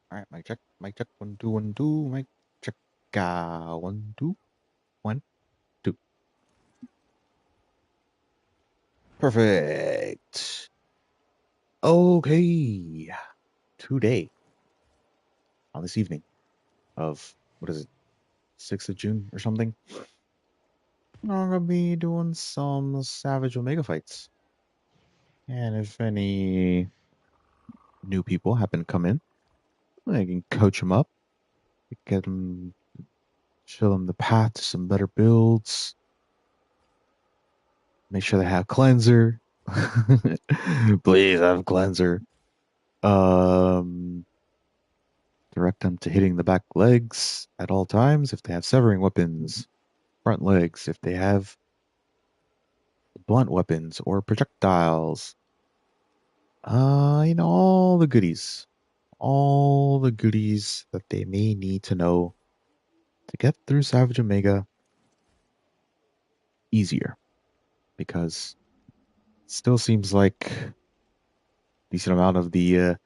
All right, mic check, 1 2 1 2, mic check, 1 2 1 2. Perfect. Okay, today on this evening of what is it, 6th of June or something, I'm gonna be doing some Savage Omega fights. And if any new people happen to come in, I can coach them up, get them, show them the path to some better builds. Make sure they have cleanser. Please have cleanser. Um, direct them to hitting the back legs at all times if they have severing weapons, front legs if they have blunt weapons or projectiles. All the goodies that they may need to know to get through Savage Omega easier, because it still seems like a decent amount of the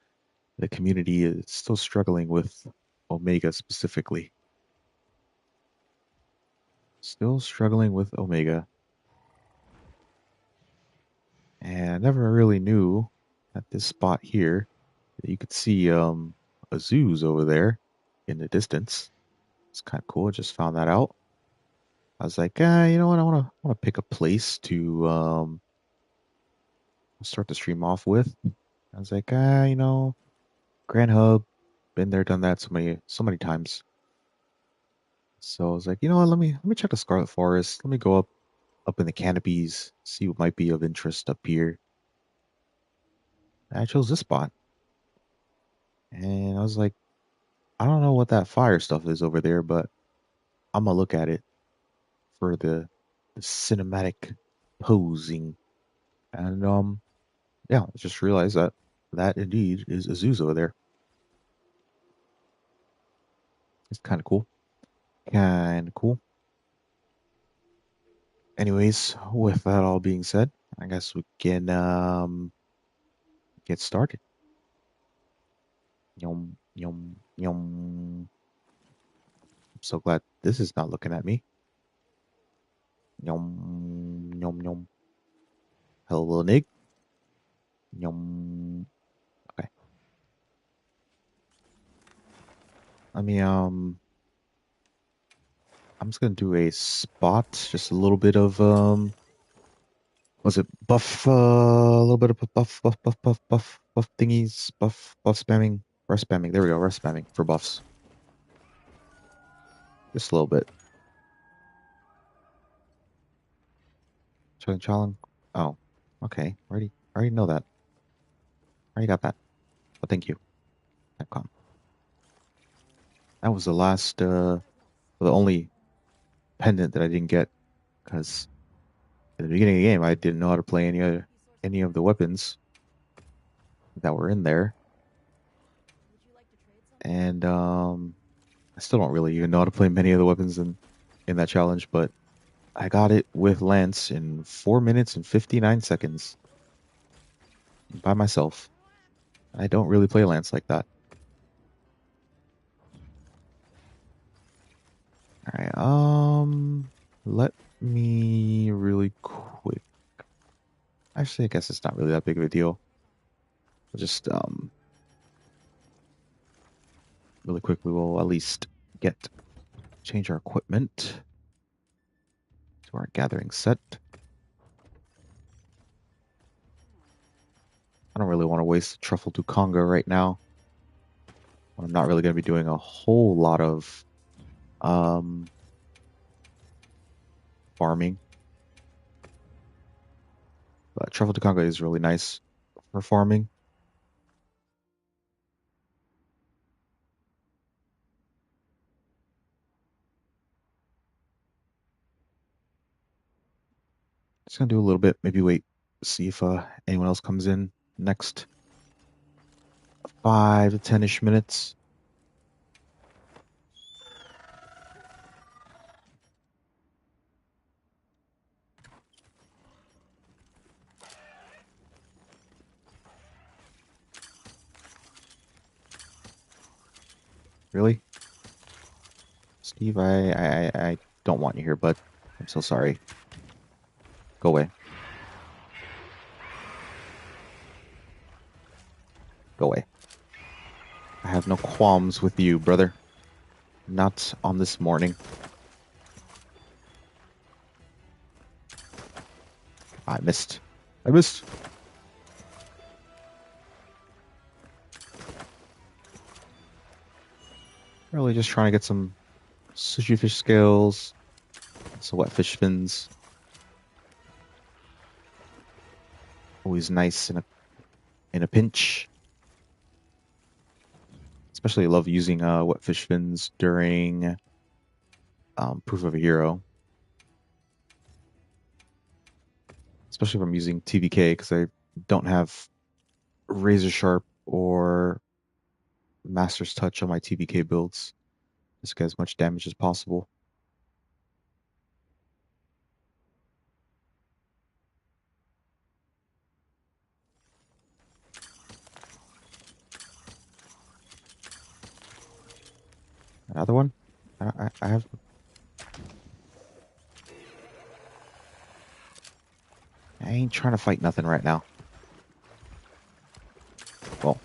community is still struggling with Omega specifically. Still struggling with Omega. And I never really knew at this spot here that you could see a zoos over there in the distance. It's kind of cool. I just found that out. I was like, you know what? I want to pick a place to start the stream off with. I was like, Grand Hub, been there, done that so many times. So I was like, you know what? Let me check the Scarlet Forest. Let me go up in the canopies, see what might be of interest up here. And I chose this spot, and I was like, I don't know what that fire stuff is over there, but I'm gonna look at it for the cinematic posing. And yeah, I just realized that that indeed is Azusa over there. It's kind of cool. Kind of cool. Anyways, with that all being said, I guess we can get started. Yum yum yum. I'm so glad this is not looking at me. Yum yum yum. Hello, little Nig. Yum. Okay. Let me I'm just gonna do a spot, just a little bit of was it buff? A little bit of buff thingies, buff spamming, rest spamming. There we go, rest spamming for buffs. Just a little bit. Challenge. Oh, okay. Already know that. Already got that. But thank you, Capcom. That was the last, the only pendant that I didn't get, because at the beginning of the game I didn't know how to play any of the weapons that were in there, and I still don't really even know how to play many of the weapons in that challenge, but I got it with Lance in 4 minutes and 59 seconds by myself. I don't really play Lance like that. All right, let me really quick. Actually, I guess it's not really that big of a deal. We'll just really quickly we'll at least change our equipment to our gathering set. I don't really want to waste Truffle to Conga right now. I'm not really going to be doing a whole lot of farming. But Truffle to Conga is really nice for farming. Just gonna do a little bit, maybe wait, see if anyone else comes in next 5 to 10-ish minutes. Really? Steve, I don't want you here, bud. I'm so sorry. Go away. Go away. I have no qualms with you, brother. Not on this morning. I missed. I missed. Really just trying to get some sushi fish scales, some wet fish fins. Always nice in a pinch. Especially love using wet fish fins during Proof of a Hero. Especially if I'm using TVK because I don't have Razor Sharp or Master's Touch on my TVK builds. Just get as much damage as possible. Another one? I have... I ain't trying to fight nothing right now. Well.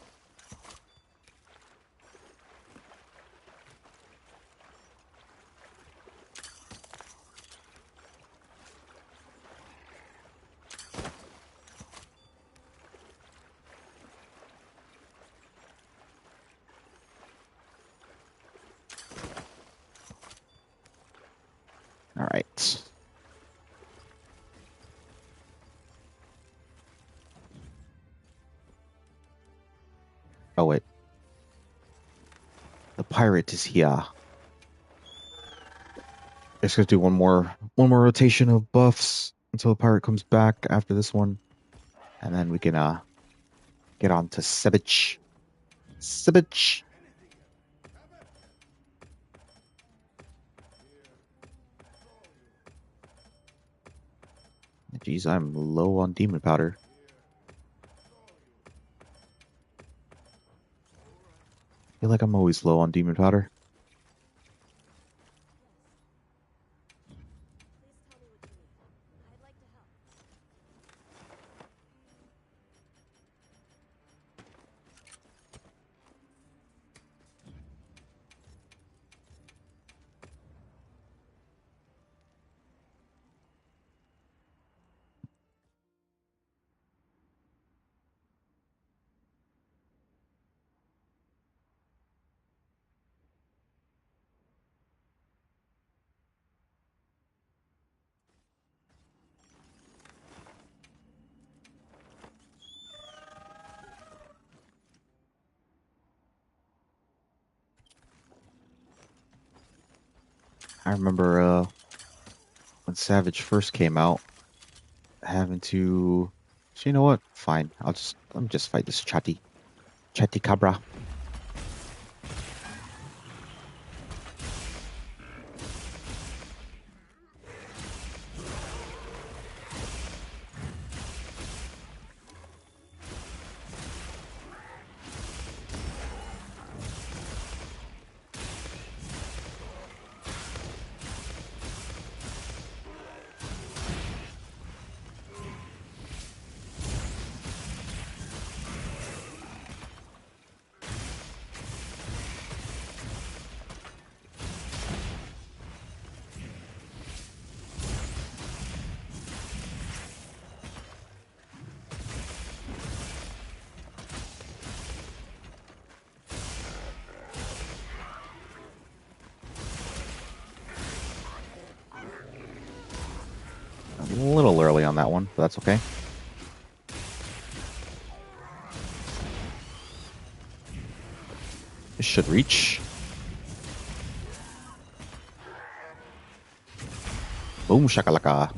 All right. Oh, wait. The pirate is here. Just gonna do one more rotation of buffs until the pirate comes back after this one. And then we can get on to Sebich. Sebich! Jeez, I'm low on demon powder. I feel like I'm always low on demon powder. I remember when Savage first came out, having to... So you know what? Fine. Let me just fight this Chatty. Chatty Cabra. A little early on that one, but that's okay. It should reach. Boom shakalaka.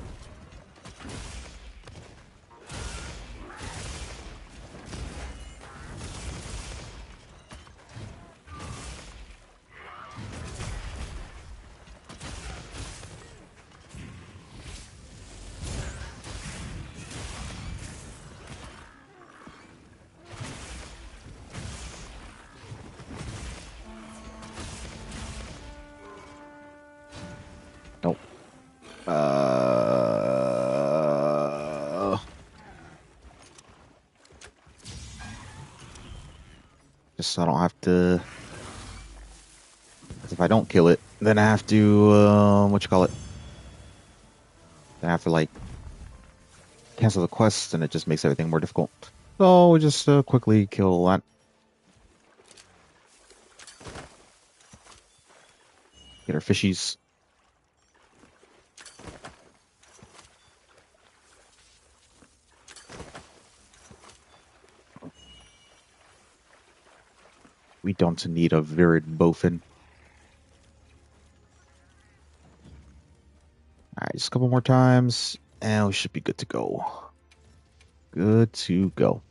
Nope. Just so I don't have to. Because if I don't kill it, then I have to. What you call it? Then I have to like cancel the quest, and it just makes everything more difficult. So we just quickly kill that. Get our fishies. We don't need a virid bowfin. Alright, just a couple more times, and we should be good to go. Good to go.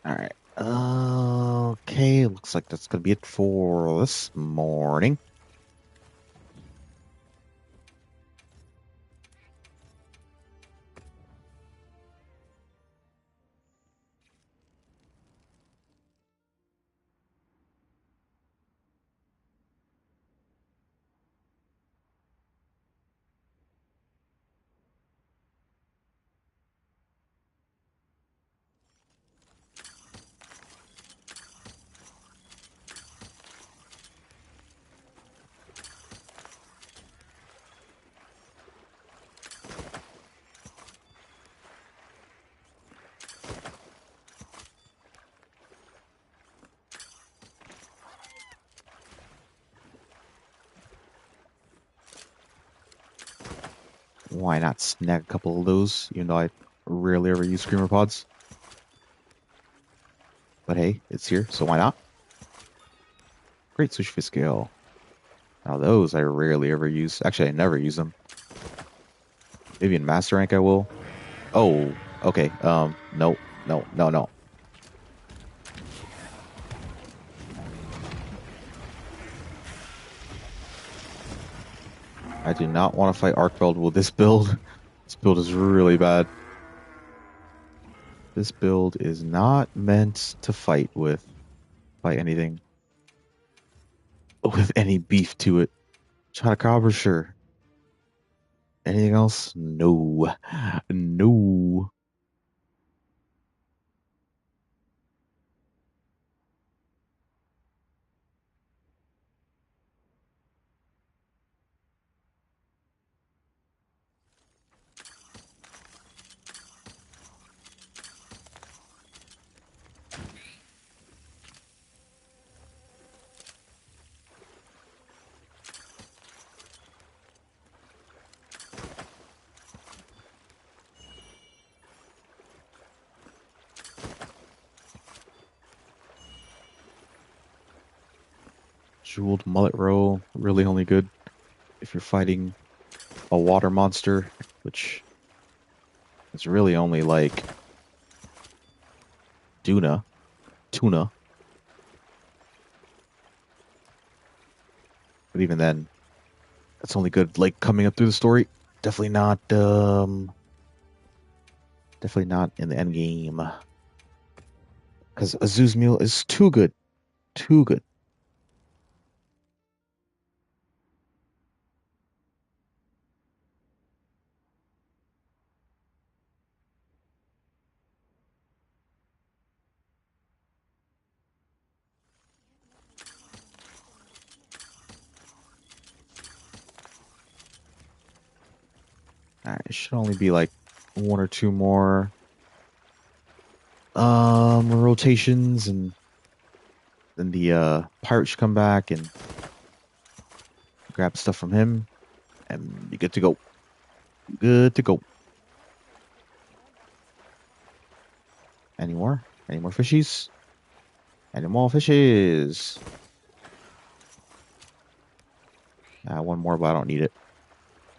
Alright. Okay, looks like that's gonna be it for this morning. Why not snag a couple of those, even though I rarely ever use screamer pods? But hey, it's here, so why not? Great sushi fish scale. Now those I rarely ever use. Actually, I never use them. Maybe in master rank I will. Oh, okay. No, no, no, no. I do not want to fight Arkfeld with this build. This build is really bad. This build is not meant to fight with by anything with any beef to it. Chotacabra, sure. Anything else? No. No. Jeweled mullet row, really only good if you're fighting a water monster, which is really only like tuna. But even then, that's only good like coming up through the story. Definitely not in the end game. Because Azu's meal is too good. Too good. Alright, it should only be like one or two more rotations, and then the pirate should come back and grab stuff from him, and be good to go. Good to go. Any more? Any more fishies? Any more fishes? One more, but I don't need it.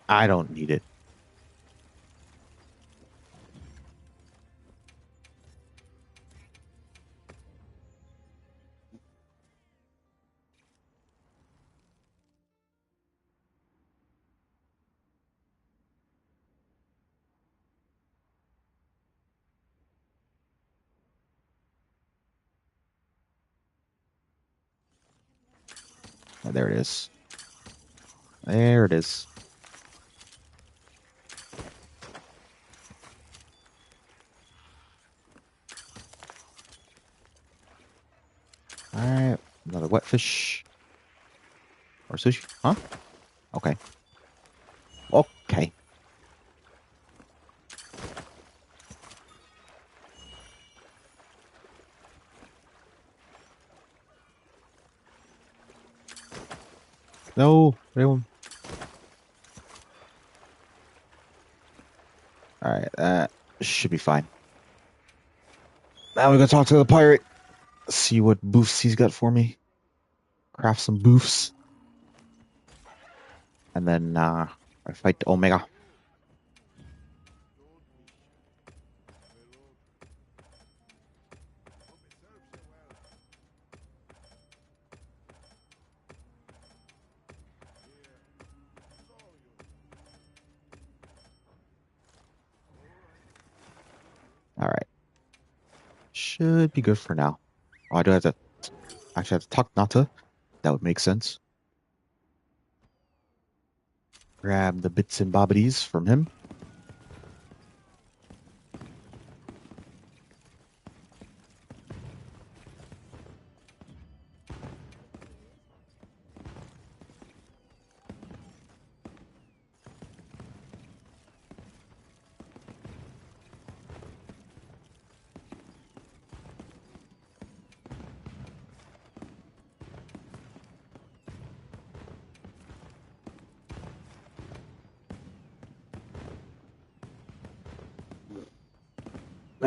I don't need it. There it is. There it is. Alright, another wet fish. Or sushi? Huh? Okay. Okay. No, anyone. Alright, that should be fine. Now we gotta talk to the pirate. See what boofs he's got for me. Craft some boofs. And then I fight Omega. Alright. Should be good for now. Oh, I do have to actually have to talk Nata. That would make sense. Grab the bits and bobbities from him.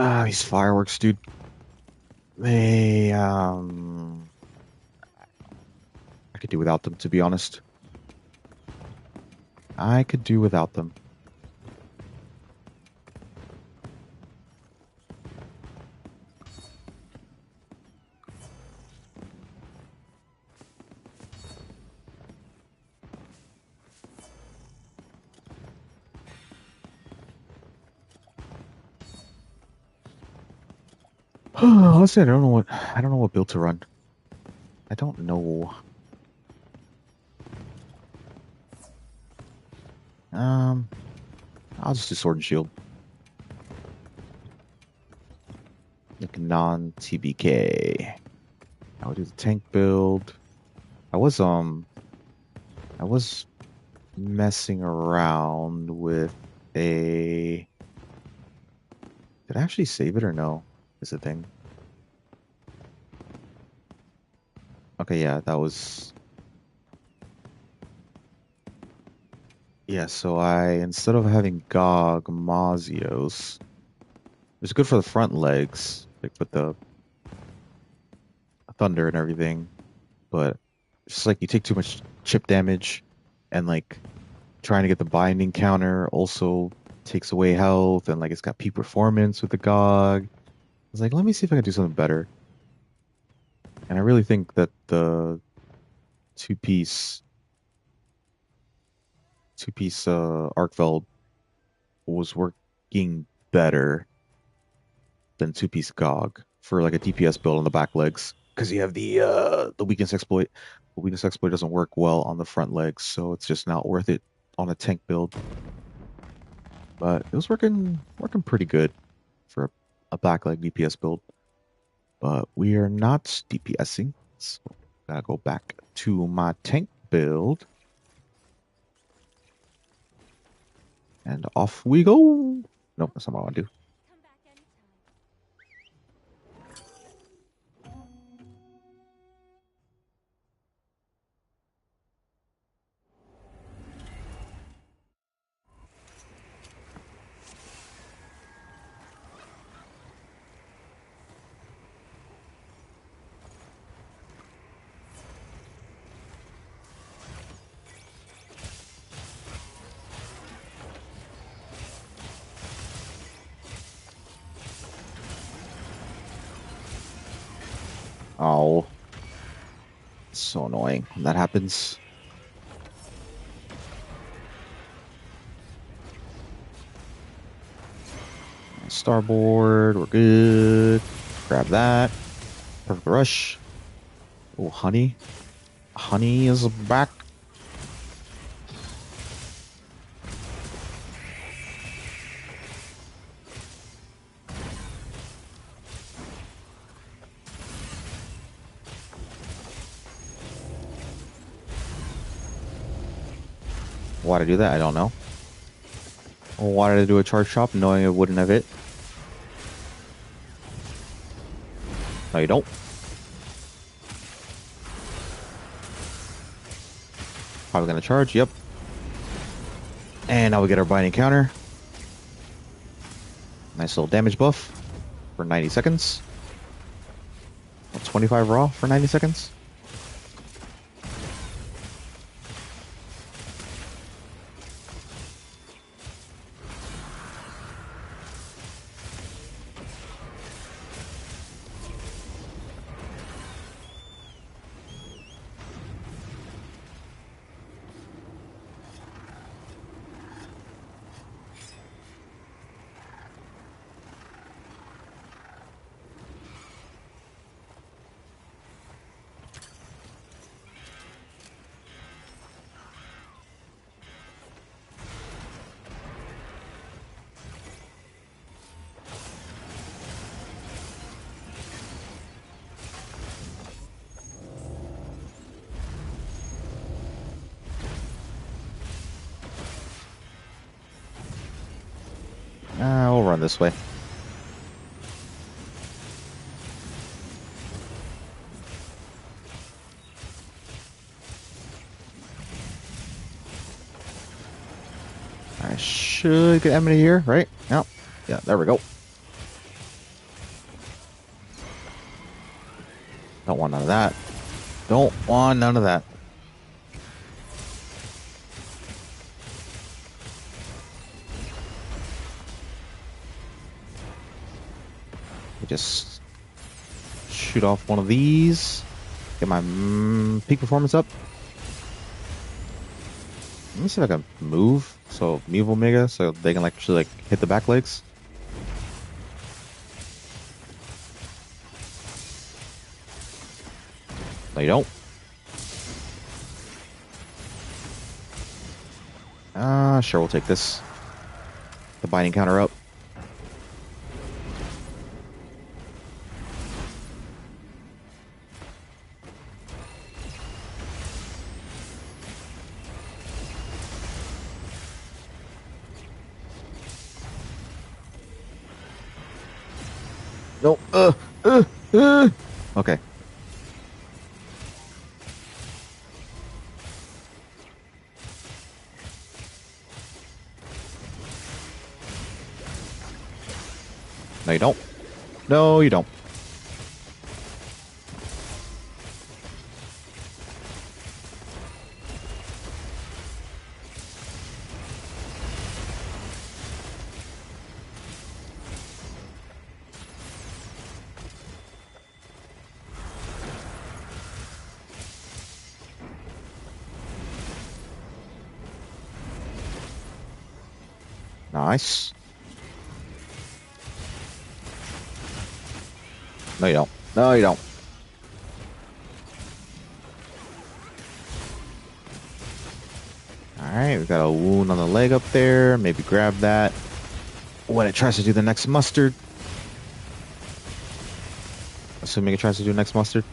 Ah, these fireworks, dude. They I could do without them, to be honest. I could do without them. Honestly, I don't know what build to run. I don't know. Um, I'll just do sword and shield. Like non-TBK. I would do the tank build. I was messing around with a. Did I actually save it or no? Is the thing. Okay, yeah, that was. Yeah, so instead of having Gog, Mazios, it's good for the front legs, like with the thunder and everything, but it's just like you take too much chip damage, and like trying to get the binding counter also takes away health, and like it's got peak performance with the Gog. I was like, let me see if I can do something better. And I really think that the two-piece two-piece Arkfeld was working better than two-piece Gog for like a DPS build on the back legs, because you have the weakness exploit. The weakness exploit doesn't work well on the front legs, so it's just not worth it on a tank build. But it was working pretty good for a back leg DPS build. But we are not DPSing, so gotta go back to my tank build. And off we go. Nope, that's not what I want to do. Oh, it's so annoying when that happens. Starboard, we're good. Grab that. Perfect rush. Oh, honey. Honey is back. Why did I do that? I don't know. Why did I do a charge chop knowing it wouldn't have hit? No, you don't. Probably gonna charge, yep. And now we get our binding counter. Nice little damage buff for 90 seconds. 25 raw for 90 seconds. We'll run this way. I should get Emily here, right? Yep. Yeah, there we go. Don't want none of that. Don't want none of that. Just shoot off one of these. Get my peak performance up. Let me see if I can move. So move Omega, so they can actually hit the back legs. No, you don't. Sure, we'll take this. The binding counter up. No. Okay. No, you don't. No, you don't. Nice. No, you don't. No, you don't. Alright, we got a wound on the leg up there. Maybe grab that when it tries to do the next mustard. Assuming it tries to do next mustard.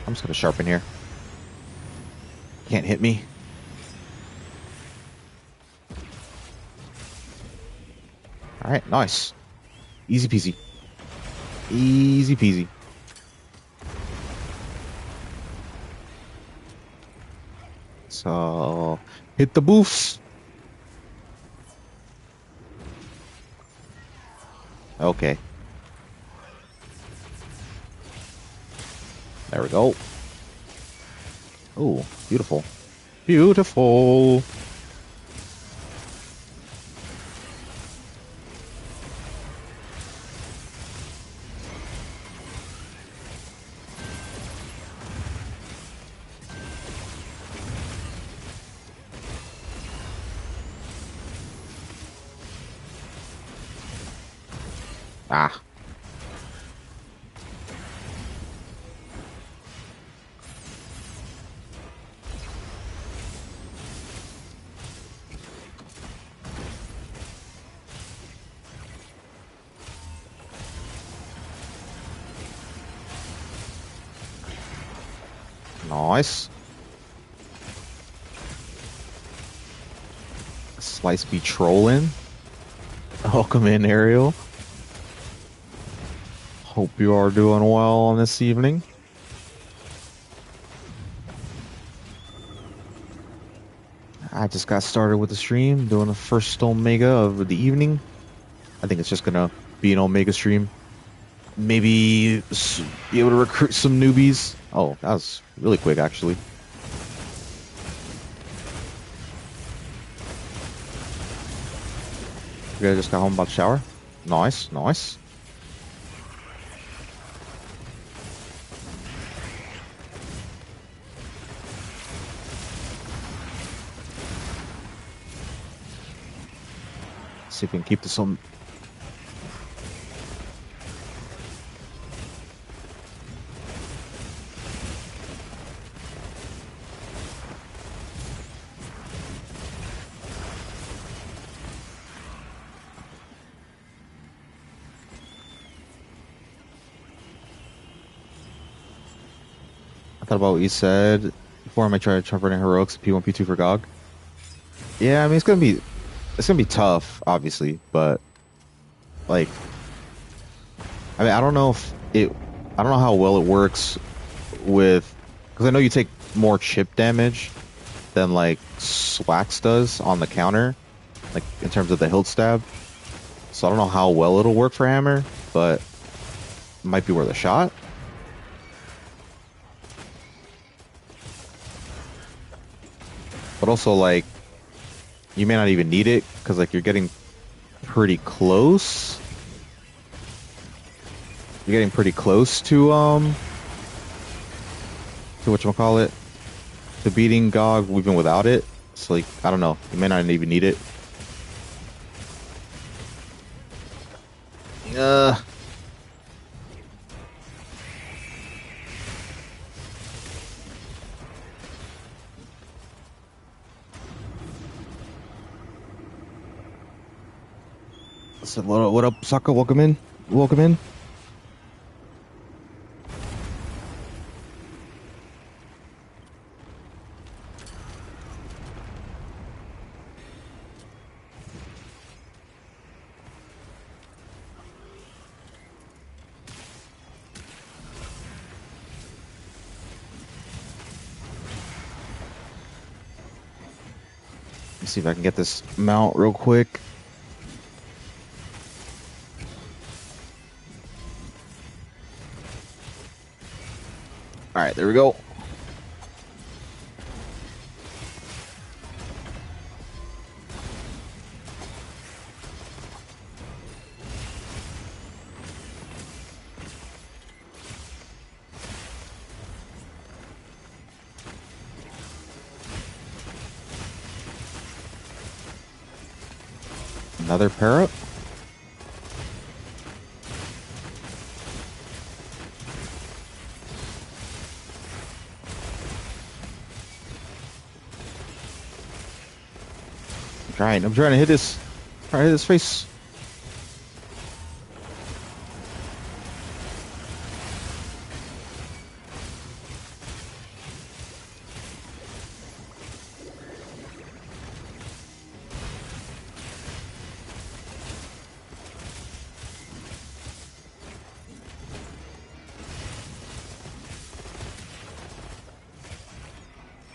I'm just gonna sharpen here. Can't hit me. Alright, nice. Easy peasy. Easy peasy. So, hit the boofs. Okay. There we go. Oh, beautiful. Beautiful. Ah. Nice. Slice be trolling. Welcome in, Ariel. Hope you are doing well on this evening. I just got started with the stream, doing the first Omega of the evening. I think it's just gonna be an Omega stream. Maybe be able to recruit some newbies. Oh, that was really quick, actually. You guys just got home about to shower. Nice, nice. See if we can keep this on. I thought about what you said before. I might try running heroics P1 P2 for GOG. Yeah, I mean it's gonna be tough, obviously, but like, I mean, I don't know how well it works with, because I know you take more chip damage than like Swax does on the counter, like in terms of the hilt stab. So I don't know how well it'll work for Hammer, but it might be worth a shot. But also, like, you may not even need it because like you're getting pretty close. You're getting pretty close to whatchamacallit, to beating GOG even without it. So like, I don't know, you may not even need it. Uh so what up, Saka? Welcome in. Welcome in. Let me see if I can get this mount real quick. All right, there we go. Another pair up. I'm trying to hit this. Trying to hit his face.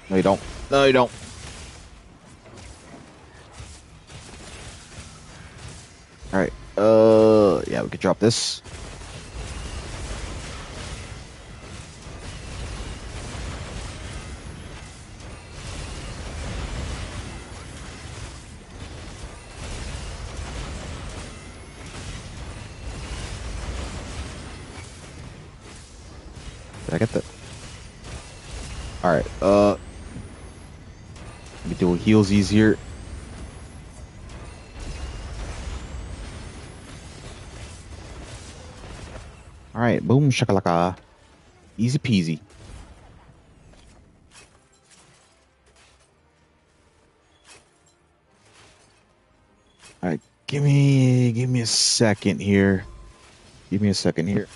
No, you don't. No, you don't. All right. Yeah, we could drop this. Did I get that? All right. Let me do heals easier. right, boom shakalaka. Easy peasy. All right, give me a second here. Give me a second here.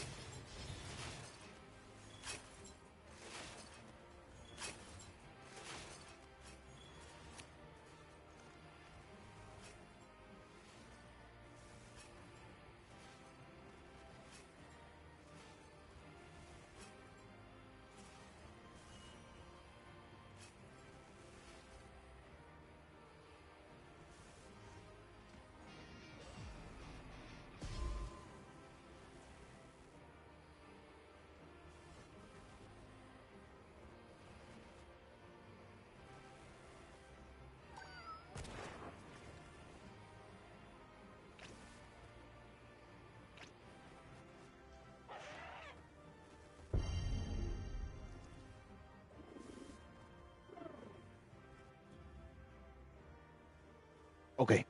Okay,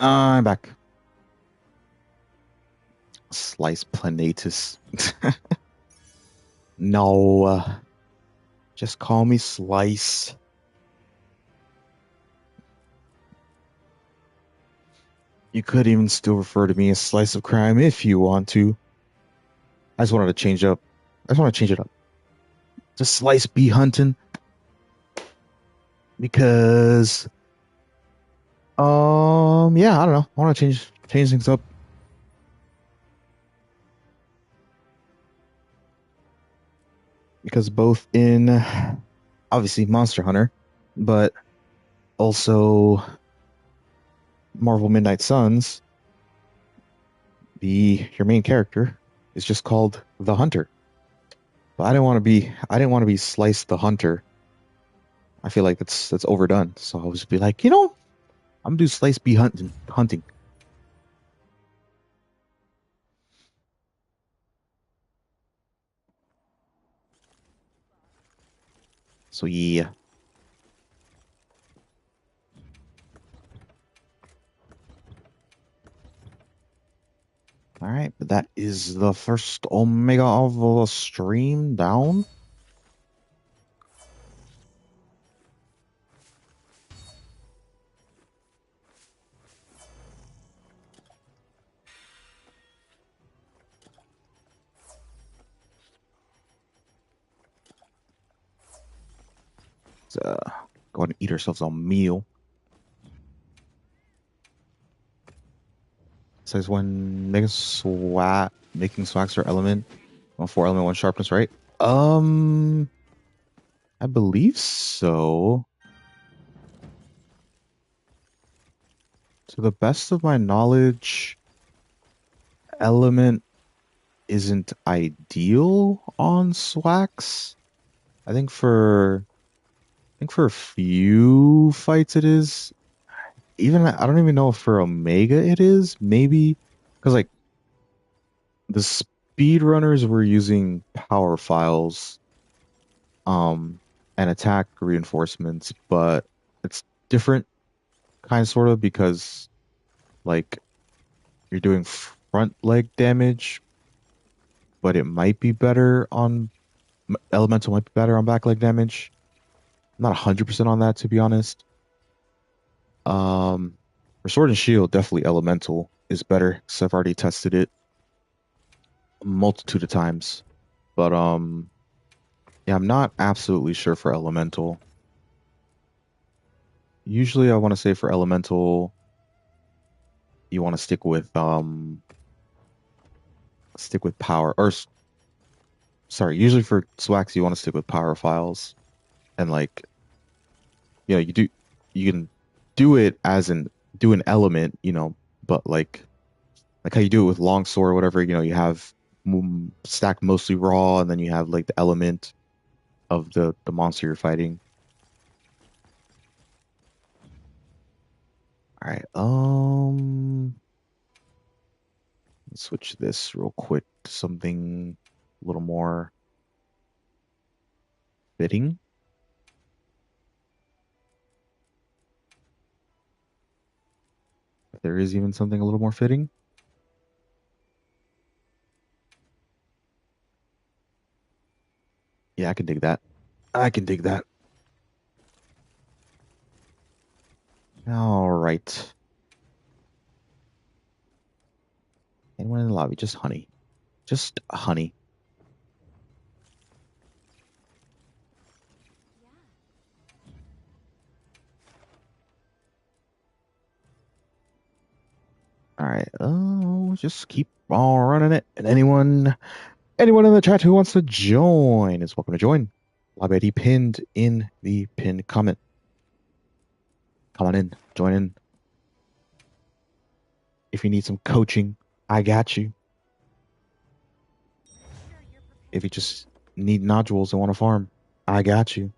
I'm back. Slice planatus. No, just call me Slice. You could even still refer to me as Slice of Crime if you want to. I just wanted to change up. I just want to change it up. Just Slice bee hunting because yeah, I don't know. I want to change things up. Because both in obviously Monster Hunter, but also Marvel Midnight Suns, your main character is just called the Hunter. But I didn't want to be Slice the Hunter. I feel like that's overdone. So I'll just be like, I'm gonna do Slice bee hunting. So yeah. All right, but that is the first Omega of the stream down. Let's go ahead and eat ourselves a meal. It says when making swags or element, 4 element, 1 sharpness, right? I believe so. To the best of my knowledge, element isn't ideal on Swax. I think for a few fights it is. Even I don't even know if for Omega it is. Maybe because like the speedrunners were using power files, and attack reinforcements, but it's different kind of sort of because like you're doing front leg damage, but it might be better on elemental might be better on back leg damage. I'm not 100% on that to be honest. Um, for sword and shield, definitely elemental is better because I've already tested it a multitude of times. But yeah, I'm not absolutely sure for elemental. Usually, I want to say for elemental, you want to stick with power or sorry, usually for Swax you want to stick with power files and like you can do it as do an element, but like how you do it with longsword or whatever, you have stack mostly raw and then you have like the element of the monster you're fighting. All right, let's switch this real quick to something a little more fitting. If there is even something a little more fitting. Yeah, I can dig that. I can dig that. All right. Anyone in the lobby? Just honey. Just honey. All right. Oh, just keep on running it. And anyone in the chat who wants to join is welcome to join. Lobby ID pinned in the pinned comment. Come on in. Join in. If you need some coaching, I got you. If you just need nodules and want to farm, I got you.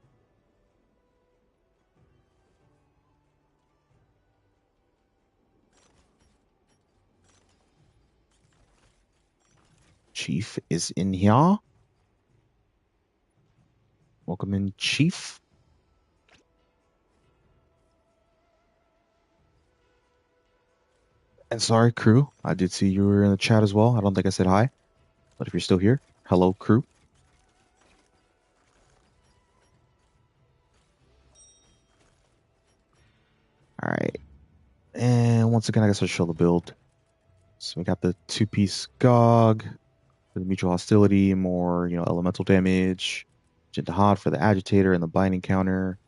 Chief is in here. Welcome in, Chief. And sorry, crew. I did see you were in the chat as well. I don't think I said hi. But if you're still here, hello, crew. All right. And once again, I guess I'll show the build. So we got the two-piece Gog for the mutual hostility, more, elemental damage. Jintahad for the agitator and the binding counter.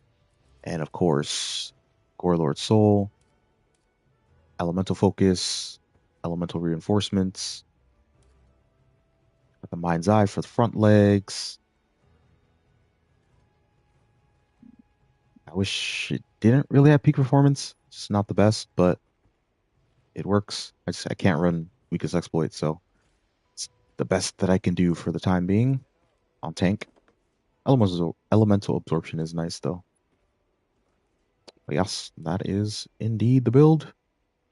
And of course, Gorelord Soul. Elemental focus. Elemental reinforcements. Got the Mind's Eye for the front legs. I wish it didn't really have peak performance. It's just not the best, but it works. I can't run weakest exploit, so it's the best that I can do for the time being on tank. Elemental absorption is nice though. But yes, that is indeed the build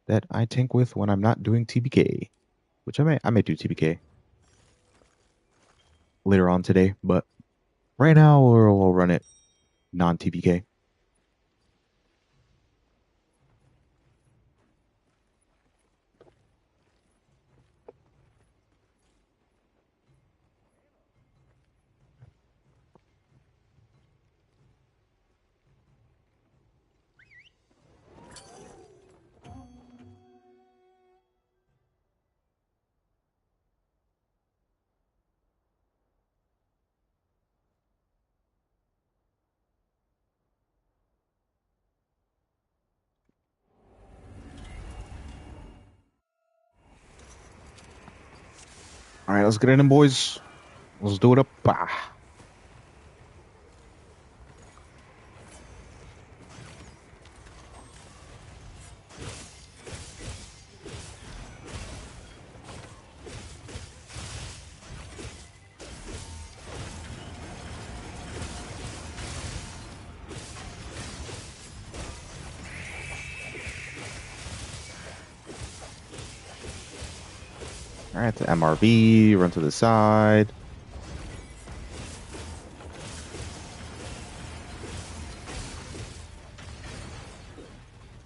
that I tank with when I'm not doing TBK, which I may do TBK later on today, but right now we'll run it non-TBK. All right, let's get it in, boys. Let's do it up. Ah. All right, the MRV, run to the side.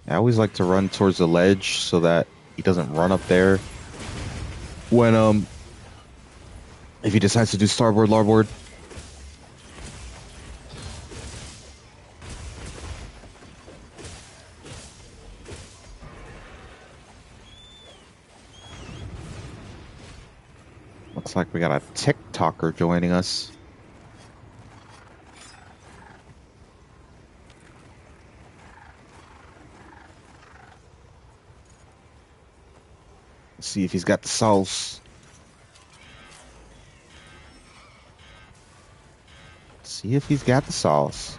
I always like to run towards the ledge so that he doesn't run up there when if he decides to do starboard larboard. Looks like we got a TikToker joining us. Let's see if he's got the sauce. See if he's got the sauce.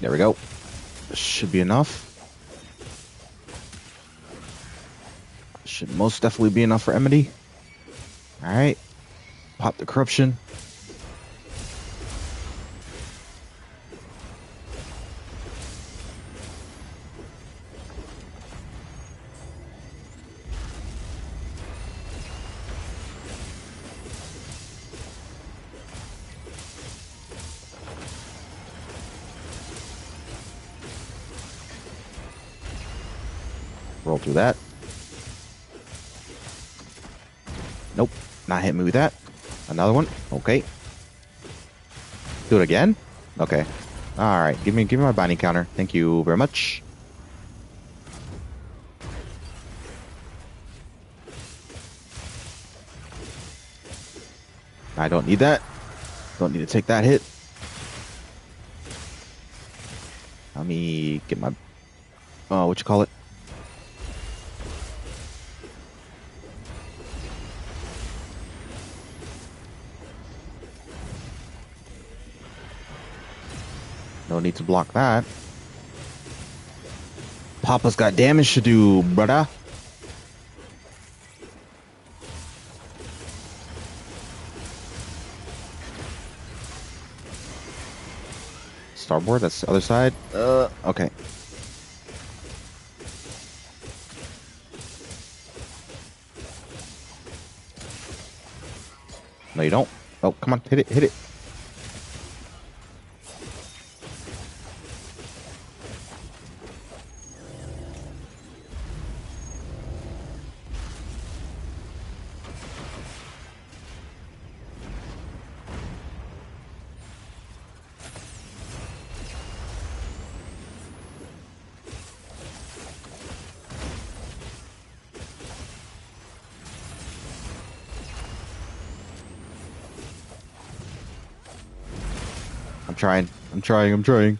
There we go. This should be enough. Should most definitely be enough for Emity. Alright. Pop the corruption. roll through that. Nope, not hit me with that. Another one. Okay. Do it again. Okay. All right. Give me my binding counter. Thank you very much. I don't need that. Don't need to take that hit. Let me get my what you call it? No need to block that. Papa's got damage to do, brother. Starboard, that's the other side. Okay. No, you don't. Oh, come on, hit it, hit it. I'm trying. I'm trying. I'm trying.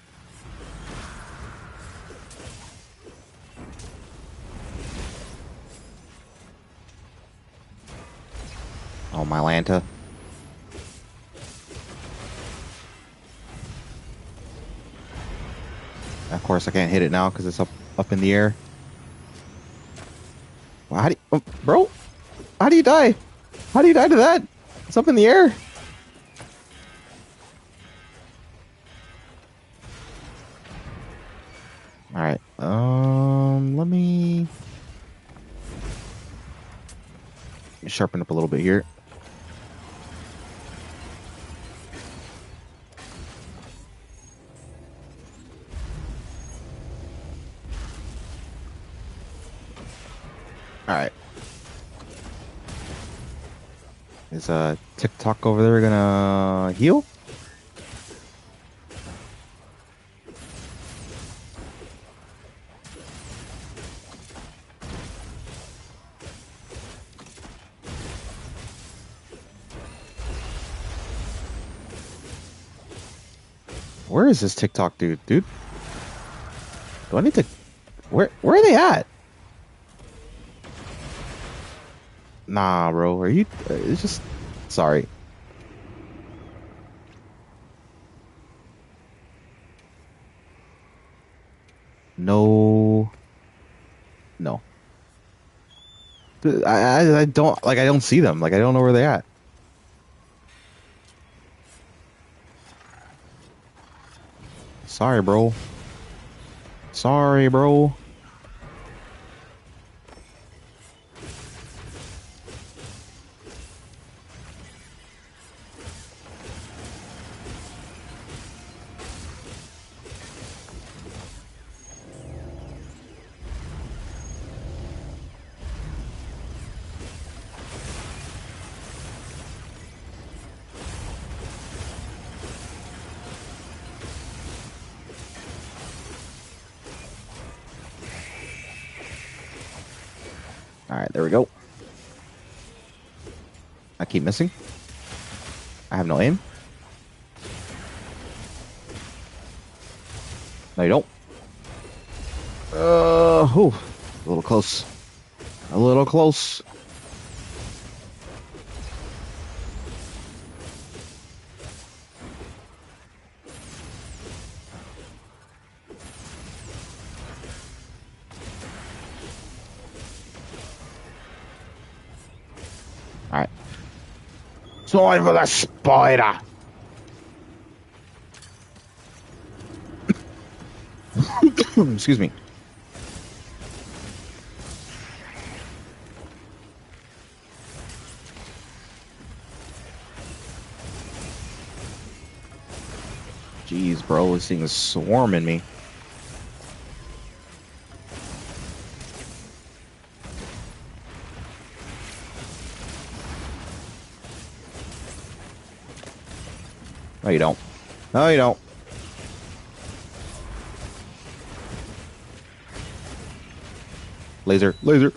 Oh, my Lanta. Of course, I can't hit it now because it's up in the air. Well, how do you, bro? How do you die? How do you die to that? It's up in the air. All right. Let me sharpen up a little bit here. All right. Is TikTok over there gonna heal? Where is this TikTok dude? Do I need to... Where are they at? Nah, bro. Are you... It's just... Sorry. No. No. I don't... Like, I don't see them. Like, I don't know where they're at. Sorry, bro. Sorry, bro. Alright, there we go. I keep missing. I have no aim. No, you don't. Whew. A little close. A little close. Alright. Time for the spider! Excuse me. Jeez, bro, this thing is swarming me. No, you don't. No, you don't. Laser, laser.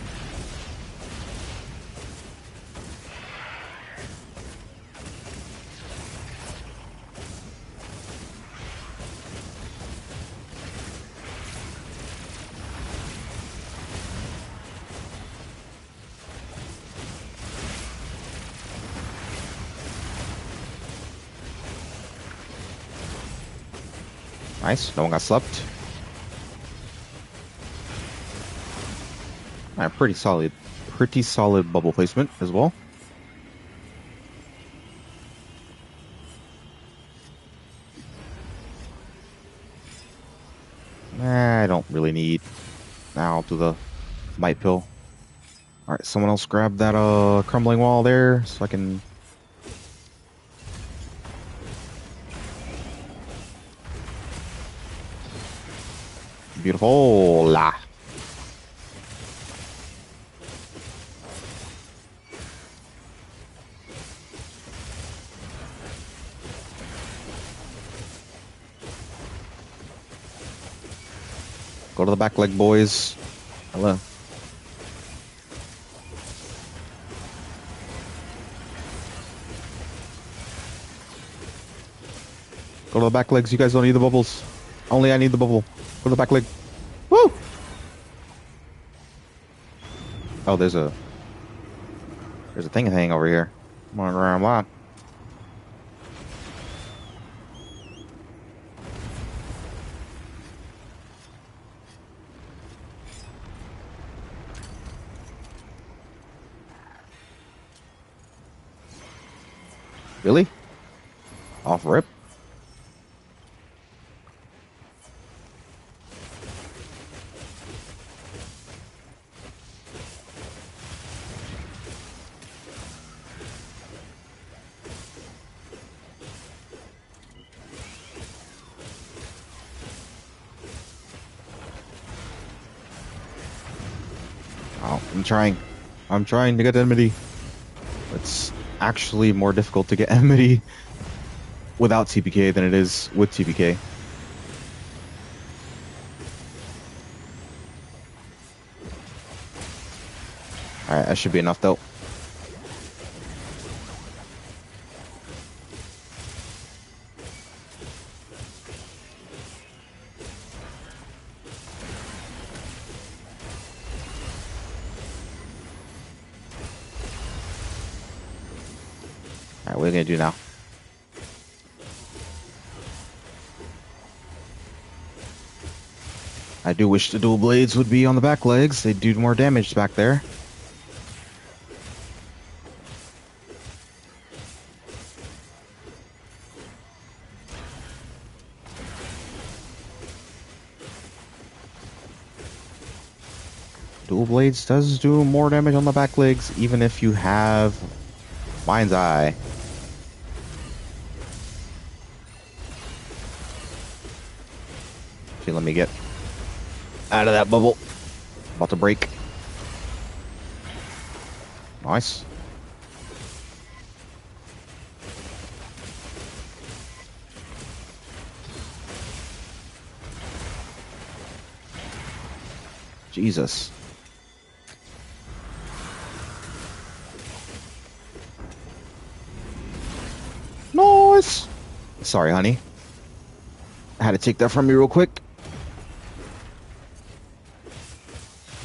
Nice. No one got slept. Alright, pretty solid. Pretty solid bubble placement as well. I don't really need. Now I'll do the might pill. Alright, someone else grab that crumbling wall there so I can. Beautiful. La. Go to the back leg, boys. Hello. Go to the back legs. You guys don't need the bubbles. Only I need the bubble. Go to the back leg. Woo! Oh, there's a thing over here. Come on, around lot. Really? Off rip? Oh, I'm trying to get enmity. It's actually more difficult to get enmity without TPK than it is with TPK. Alright, that should be enough though. Alright, what are we gonna do now? I do wish the dual blades would be on the back legs. They do more damage back there. Dual blades does do more damage on the back legs, even if you have Mind's Eye. Okay, let me get out of that bubble. About to break. Nice. Jesus. Nice. Sorry, honey. I had to take that from you real quick.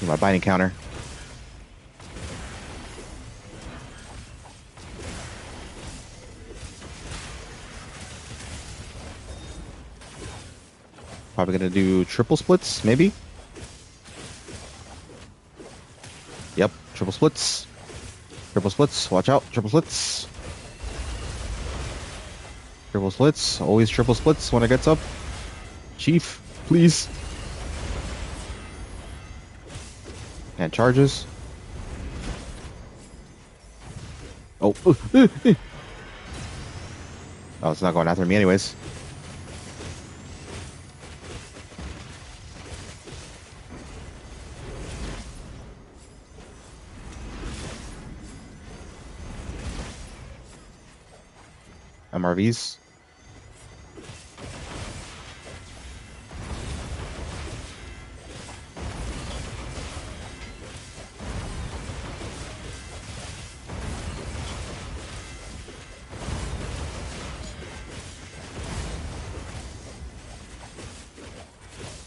My binding counter. Probably gonna do triple splits, maybe? Yep, triple splits. Triple splits, watch out, triple splits. Triple splits, always triple splits when it gets up. Chief, please. And charges. Oh. Oh, it's not going after me anyways. MRVs.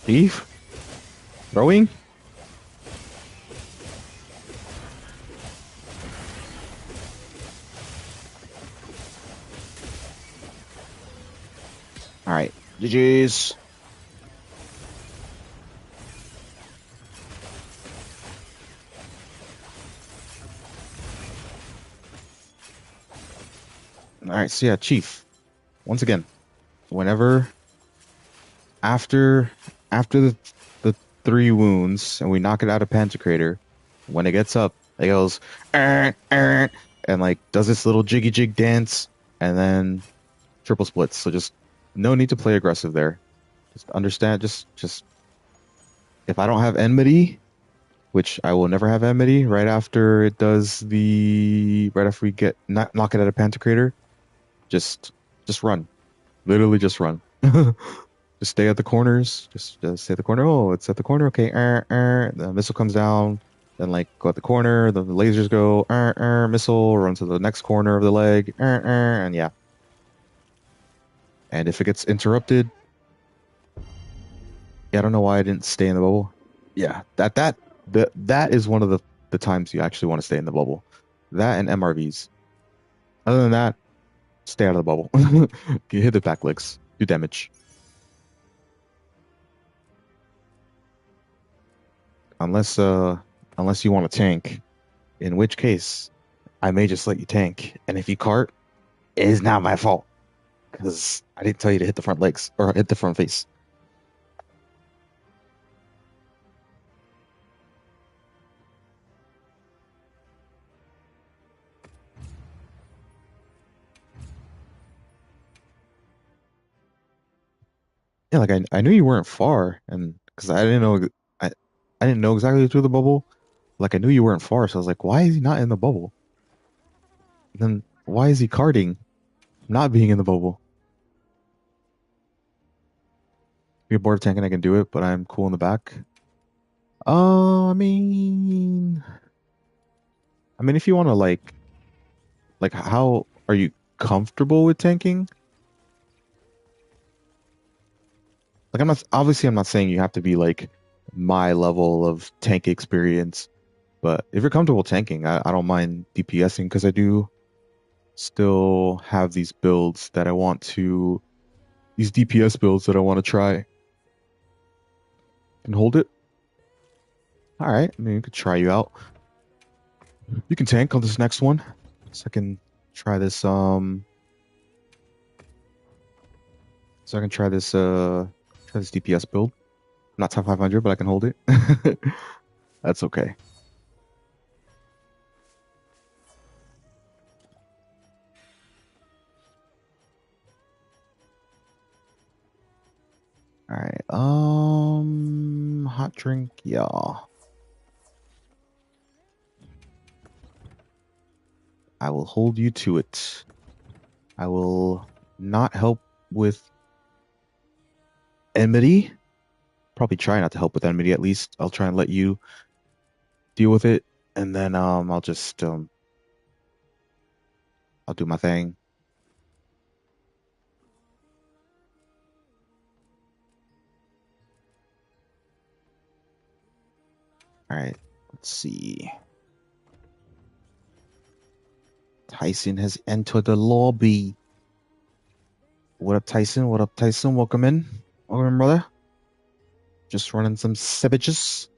Chief? Throwing? Alright. GG's. Alright, so yeah, Chief. Once again, whenever after the 3 wounds and we knock it out of Pantocrator, when it gets up, it goes and like does this little jiggy jig dance and then triple splits. So just no need to play aggressive there. Just understand, just if I don't have enmity, which I will never have enmity, right after it does right after we get knock it out of Pantocrator, just run. Literally just run. Just stay at the corners. Just stay at the corner. Oh, it's at the corner. Okay. The missile comes down. Then like go at the corner. The lasers go. Missile run to the next corner of the leg. And yeah. And if it gets interrupted, yeah, I don't know why I didn't stay in the bubble. Yeah, that is one of the times you actually want to stay in the bubble. That and MRVs. Other than that, stay out of the bubble. You hit the back legs. Do damage. Unless you want to tank, in which case I may just let you tank. And if you cart, it is not my fault because I didn't tell you to hit the front legs or hit the front face. Yeah, like I knew you weren't far, and because I didn't know exactly through the bubble. Like I knew you weren't far, so I was like, why is he not in the bubble? And then why is he carting, not being in the bubble? If you're bored of tanking, I can do it, but I'm cool in the back. I mean, if you want to like, how are you comfortable with tanking? Like, I'm not saying you have to be like my level of tank experience, but if you're comfortable tanking, I don't mind DPSing because I do still have these DPS builds that I want to try and hold it. All right, I mean, you could try you out. You can tank on this next one, so I can try this. So I can try this DPS build. I'm not top 500, but I can hold it. That's okay. All right. Hot drink, yeah. I will hold you to it. I will not help with enmity. Probably try not to help with enmity at least. I'll try and let you deal with it, and then I'll just I'll do my thing. All right. Let's see. Tyson has entered the lobby. What up, Tyson? What up, Tyson? Welcome in. Welcome in, brother. Just running some savages.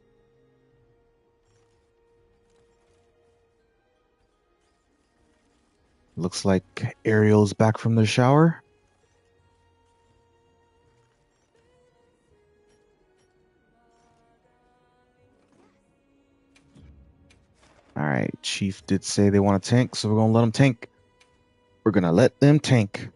Looks like Ariel's back from the shower. All right, Chief did say they want to tank, so we're gonna let them tank. We're gonna let them tank.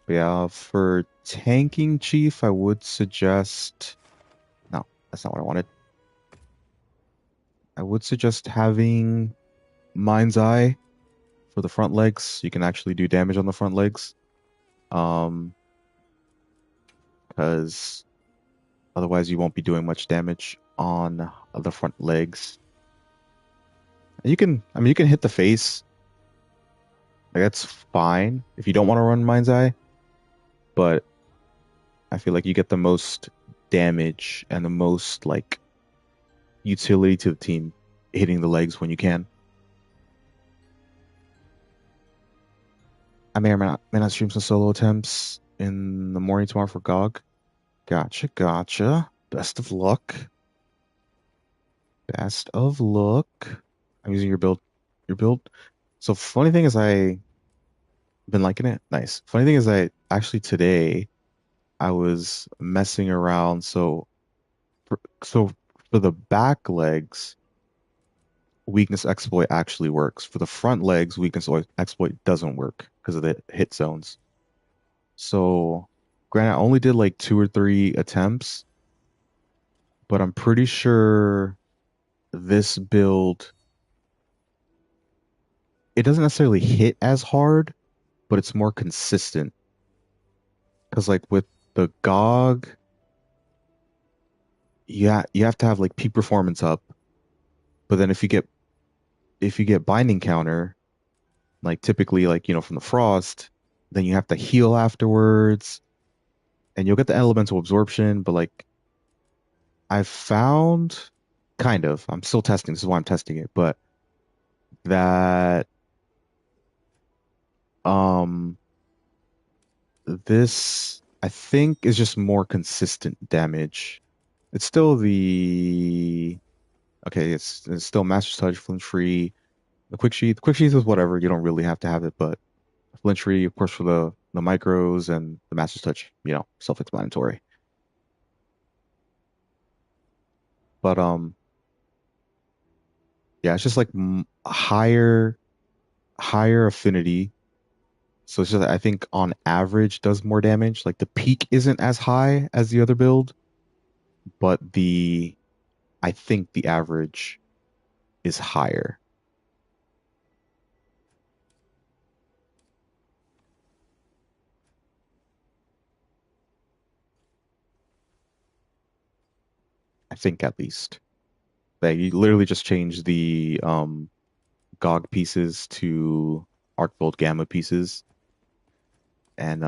But yeah, for tanking, Chief, I would suggest. No, that's not what I wanted. I would suggest having Mind's Eye for the front legs. You can actually do damage on the front legs. Because otherwise you won't be doing much damage on the front legs. You can hit the face Like that's fine if you don't want to run Mind's Eye, but I feel like you get the most damage and the most like utility to the team hitting the legs when you can. I may not stream some solo attempts in the morning tomorrow for GOG. Gotcha, gotcha. Best of luck. Best of luck. I'm using your build. Your build. So funny thing is I been liking it. Nice. Funny thing is I actually today I was messing around. So for the back legs, weakness exploit actually works. For the front legs, exploit doesn't work because of the hit zones. So granted, I only did like 2 or 3 attempts, but I'm pretty sure this build it doesn't necessarily hit as hard, but it's more consistent. Because like with the GOG, yeah, you have to have like peak performance up. But then if you get binding counter, like typically like from the frost, then you have to heal afterwards, and you'll get the elemental absorption. But like I've found, kind of, I'm still testing. This is why I'm testing it, but that um this I think is just more consistent damage. It's still the okay. It's still Master's Touch, flinch free. The quick sheath is whatever. You don't really have to have it, but flinch free, of course, for the micros and the Master's Touch. Self-explanatory. But yeah, it's just like higher affinity. So it's just I think on average does more damage. Like the peak isn't as high as the other build, but the I think the average is higher. I think at least. Like you literally just change the GOG pieces to Arc Bolt Gamma pieces, and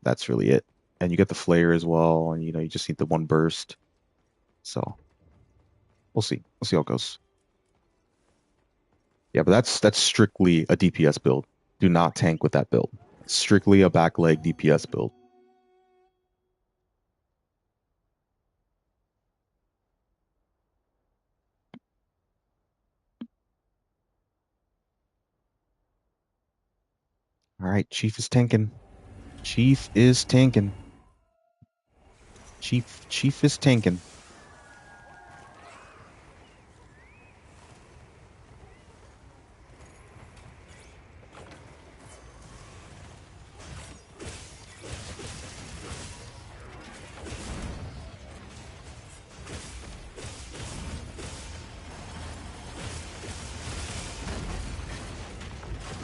that's really it. And you get the flare as well, and you just need the one burst. So we'll see. We'll see how it goes. Yeah, but that's strictly a DPS build. Do not tank with that build. Strictly a back leg DPS build. All right, Chief is tanking. Chief is tanking. Chief is tanking.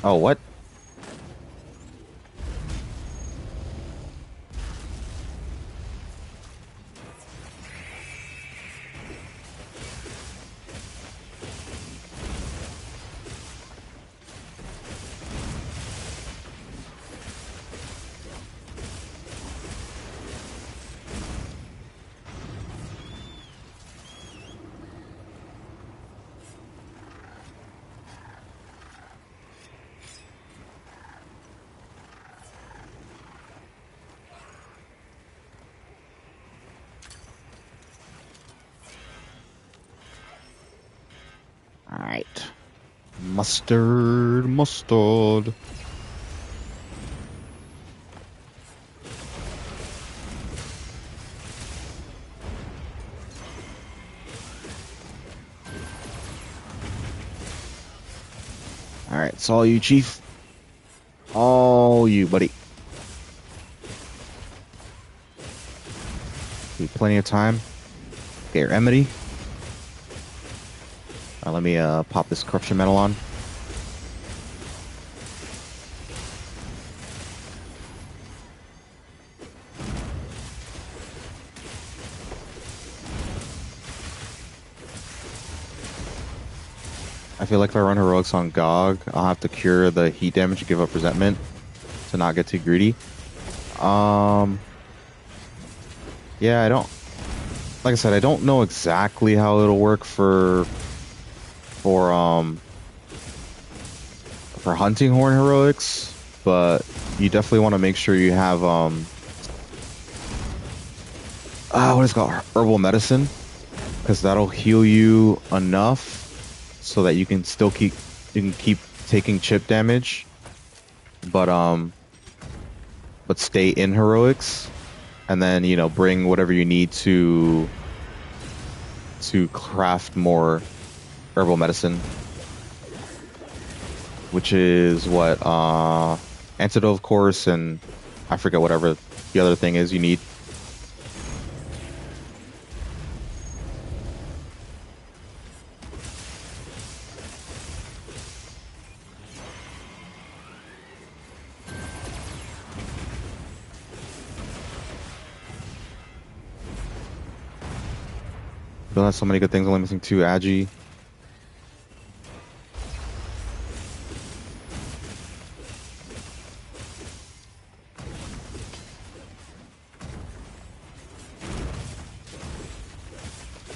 Oh, what? All right. Mustard. All right, it's all you, Chief. All you, buddy. We have plenty of time. Okay, your Emity. Let me pop this corruption metal on. I feel like if I run heroics on Gog, I'll have to cure the heat damage and give up resentment to not get too greedy. Um, yeah, I don't. Like I said, I don't know exactly how it'll work for for hunting horn heroics, but you definitely want to make sure you have what is it called, herbal medicine, because that'll heal you enough so that you can keep taking chip damage, but stay in heroics, and then bring whatever you need to craft more herbal medicine, which is what antidote, of course, and I forget whatever the other thing is you need. Bill has so many good things, only missing two Agi.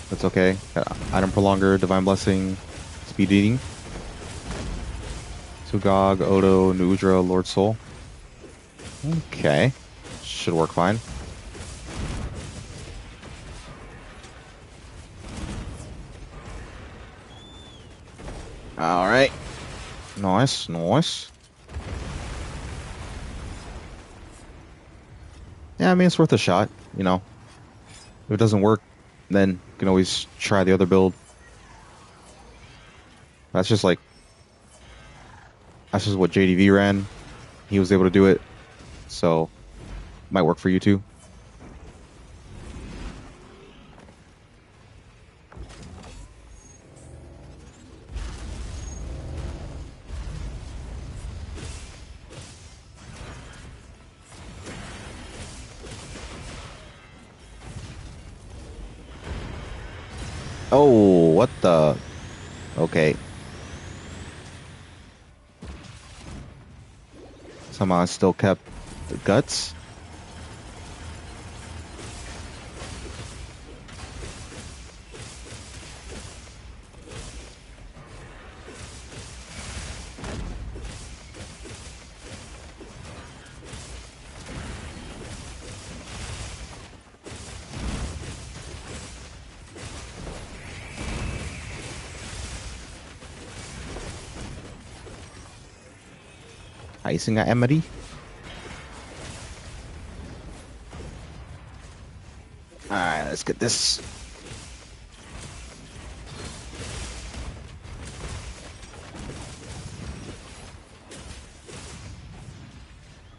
That's okay. Item Prolonger, Divine Blessing, Speed Eating. Sugog, Odo, Nudra, Lord Soul. Okay. Should work fine. Alright. Nice, nice. Yeah, I mean, it's worth a shot, you know. If it doesn't work, then you can always try the other build. That's just like, that's just what JDV ran. He was able to do it. So, might work for you too. Oh, what the? Okay. Somehow I still kept the guts. Icing at Emery. Alright, let's get this.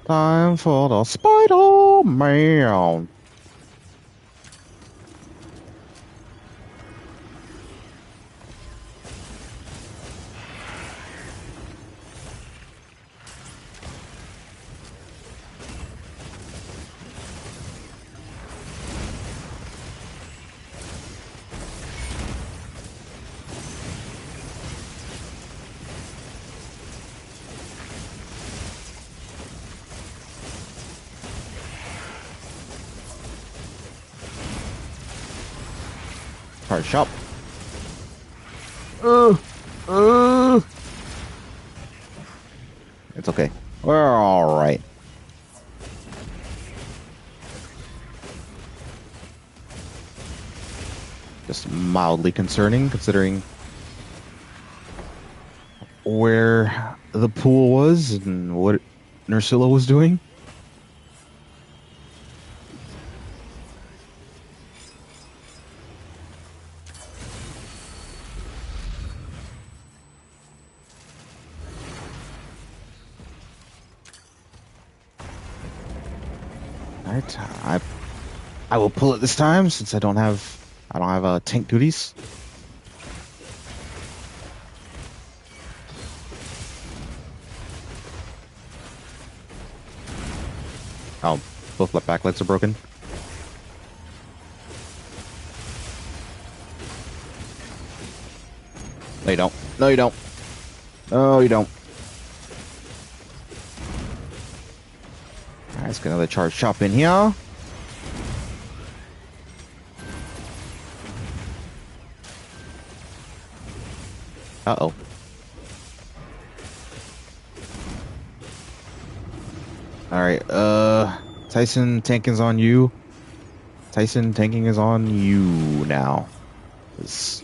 Time for the Spider-Man. Hard shop. It's okay. We're all right. Just mildly concerning, considering where the pool was and what Nursilla was doing. Alright, I will pull it this time since I don't have tank duties. Oh, both left back legs are broken. They don't. No, you don't. No, you don't. Alright, let's get another charge chop in here. Uh-oh. Alright, Tyson, tanking's on you. Tyson, tanking is on you now. 'Cause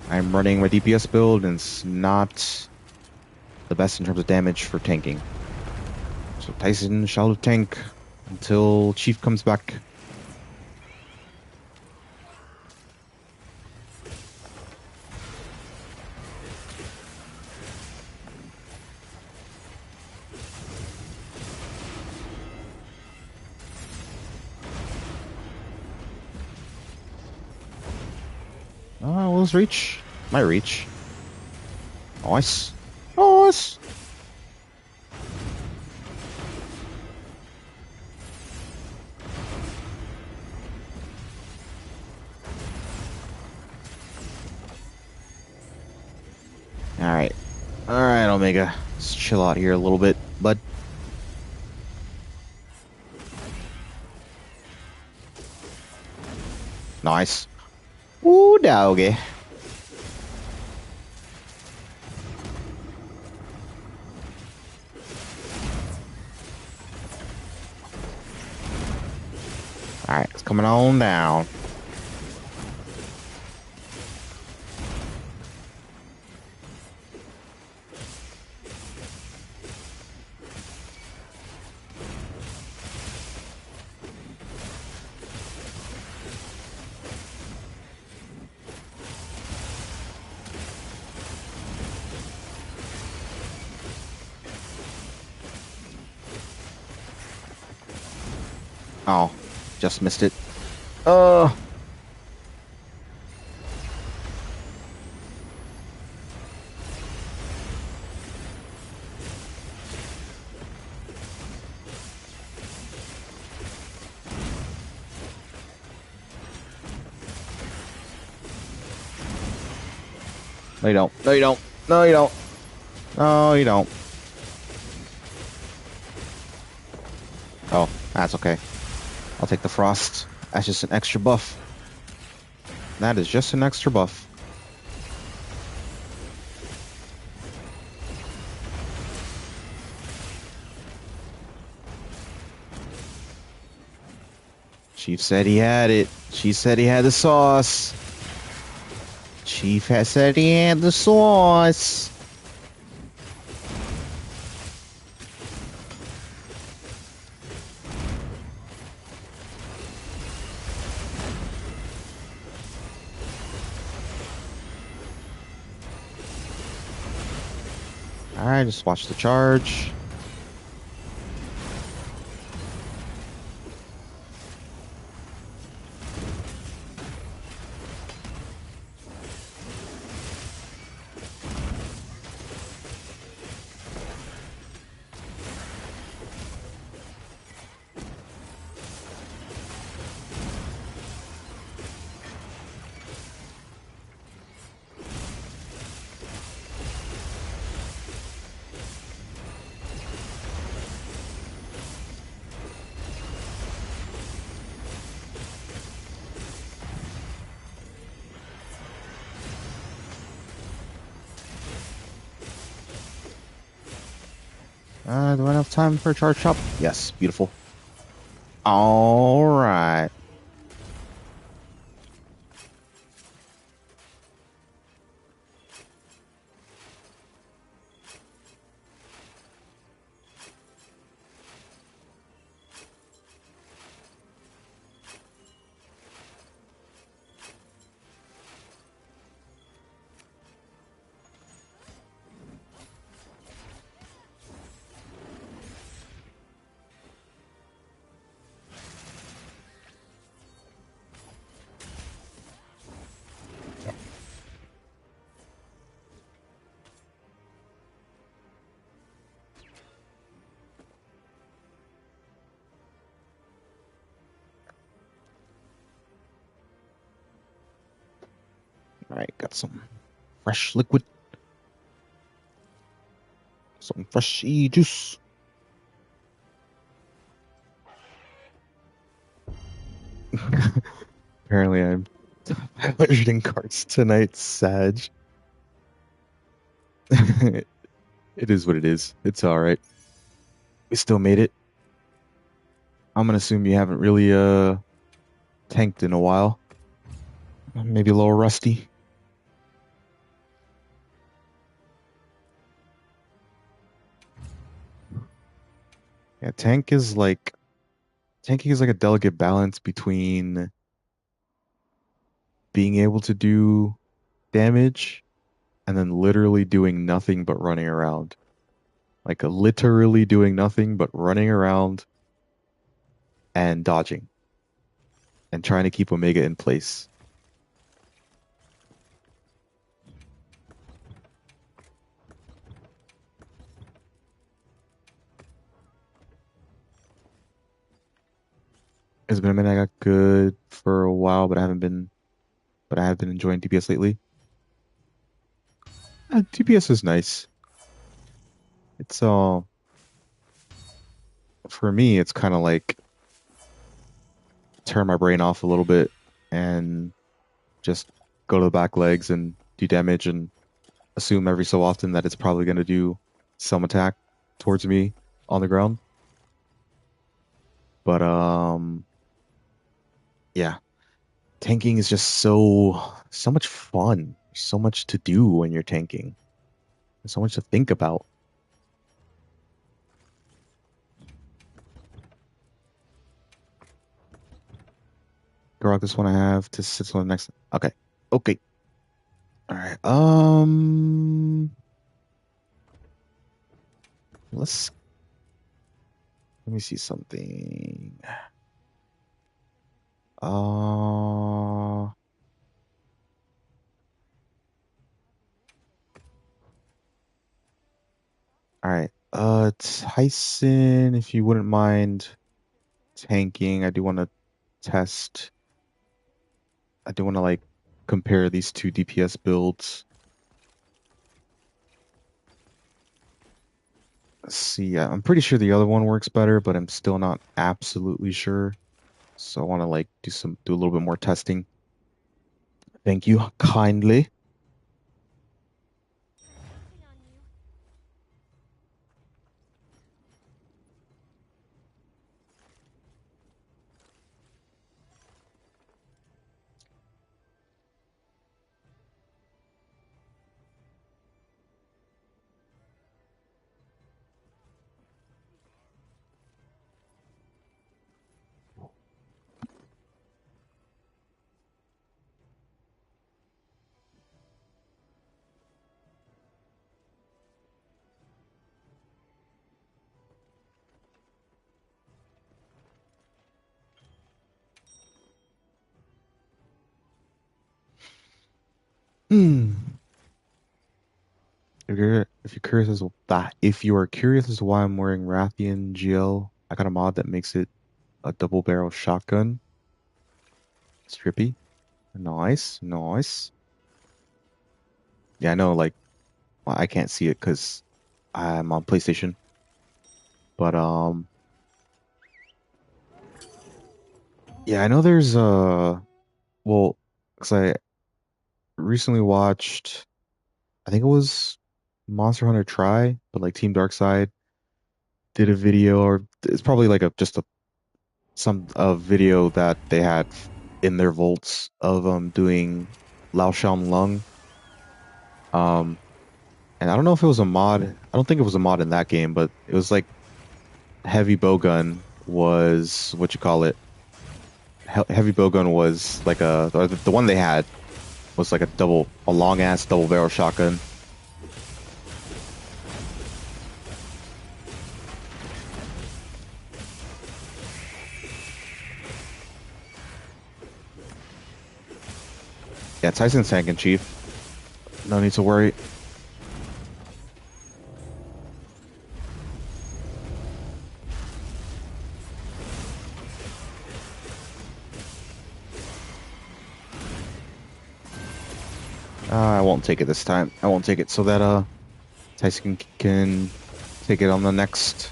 I'm running my DPS build and it's not the best in terms of damage for tanking. So Tyson shall tank until Chief comes back. Will this reach? Might reach. Nice. Nice. Alright. Alright, Omega. Let's chill out here a little bit, bud. Nice. Ooh, doggy. Alright, it's coming on down. Oh, just missed it. Uh. No, you don't. No, you don't. No, you don't. No, you don't. Oh, that's okay. I'll take the frost. That's just an extra buff. That is just an extra buff. Chief said he had it. Chief said he had the sauce. Chief had said he had the sauce. Alright, just watch the charge. Do I have time for a charge chop? Yes, beautiful. Alright. Alright, got some fresh liquid. Some freshy juice. Apparently, I'm piloting carts tonight, Sag. It is what it is. It's all right. We still made it. I'm gonna assume you haven't really tanked in a while. Maybe a little rusty. Yeah, tanking is like a delicate balance between being able to do damage and then literally doing nothing but running around. Like literally doing nothing but running around and dodging and trying to keep Omega in place. It's been a minute. I got good for a while, but I have been enjoying DPS lately. DPS is nice. It's for me, it's kind of like turn my brain off a little bit and just go to the back legs and do damage and assume every so often that it's probably going to do some attack towards me on the ground. But yeah, tanking is just so much fun. So much to do when you're tanking. There's so much to think about. Grok, this one I have to sit on the next. Okay. Okay. All right. Let's let me see something. All right. Tyson, if you wouldn't mind tanking, I do want to test. I do want to like compare these two DPS builds. Let's see. I'm pretty sure the other one works better, but I'm still not absolutely sure. So I want to like do a little bit more testing. Thank you kindly. Hmm. If you are curious as to why I'm wearing Rathian GL, I got a mod that makes it a double barrel shotgun. It's trippy. Nice, nice. Yeah, I know, like, well, I can't see it because I'm on PlayStation. But yeah, I know there's well, because I recently watched, I think it was Monster Hunter Try, but like Team Darkside did a video, or it's probably like a video that they had in their vaults of doing Lao Shan Lung. And I don't know if it was a mod. I don't think it was a mod in that game, but it was like heavy bowgun was what you call it. Heavy bowgun was like or the one they had was like a long ass double barrel shotgun. Yeah, Tyson's tanking, Chief. No need to worry. I won't take it this time. I won't take it so that Tyson can take it on the next.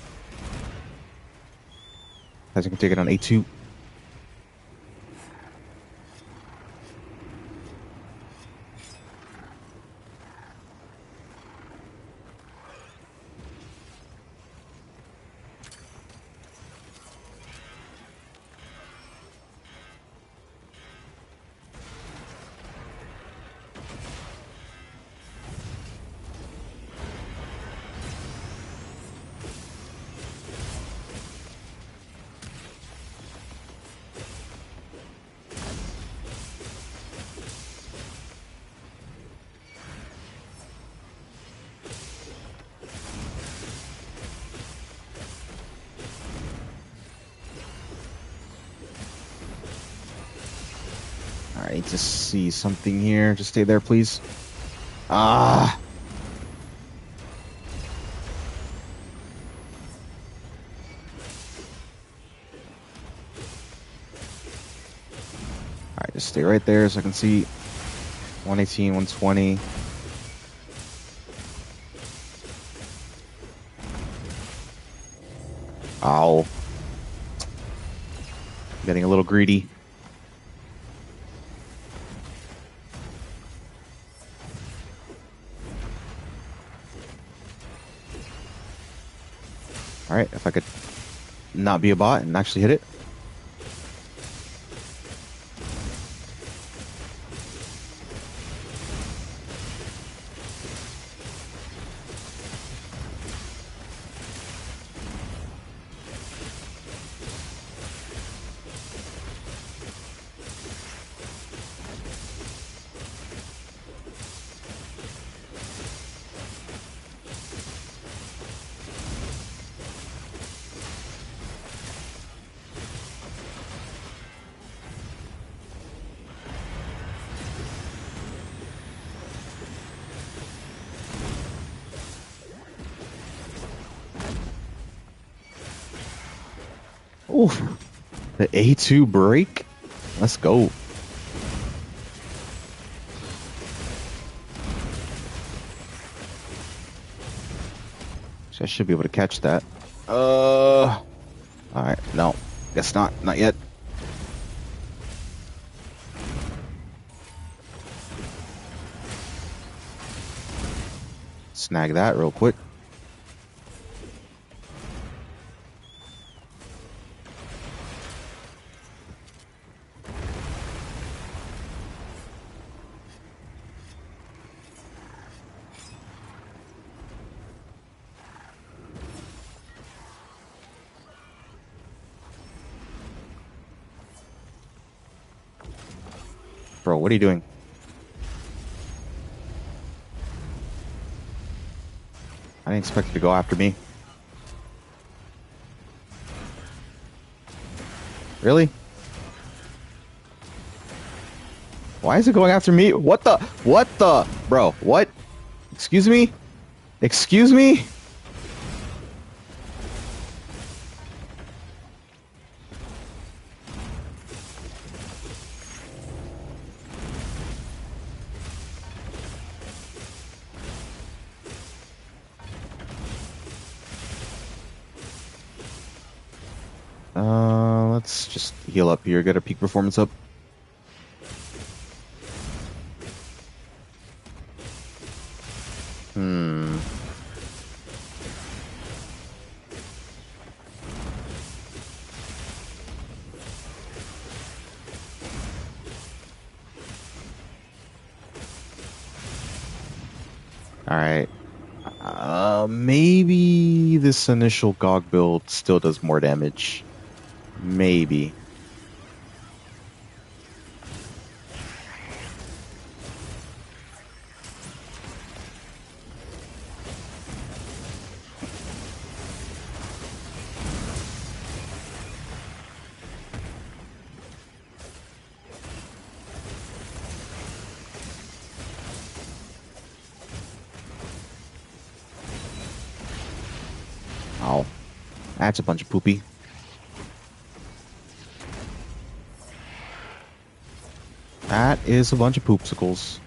As you can take it on A2. I need to see something here. Just stay there, please. Ah! Alright, just stay right there so I can see 118, 120. Ow. Getting a little greedy. Alright, if I could not be a bot and actually hit it. Oof. The A2 break? Let's go. So I should be able to catch that. Alright, no. Guess not. Not yet. Snag that real quick. Bro, what are you doing? I didn't expect you to go after me. Really? Why is it going after me? What the? What the? Bro, what? Excuse me? Excuse me? Let's just heal up here, get our peak performance up. Alright. Maybe this initial GOG build still does more damage. Maybe. Ow. That's a bunch of poopy. That is a bunch of poopsicles.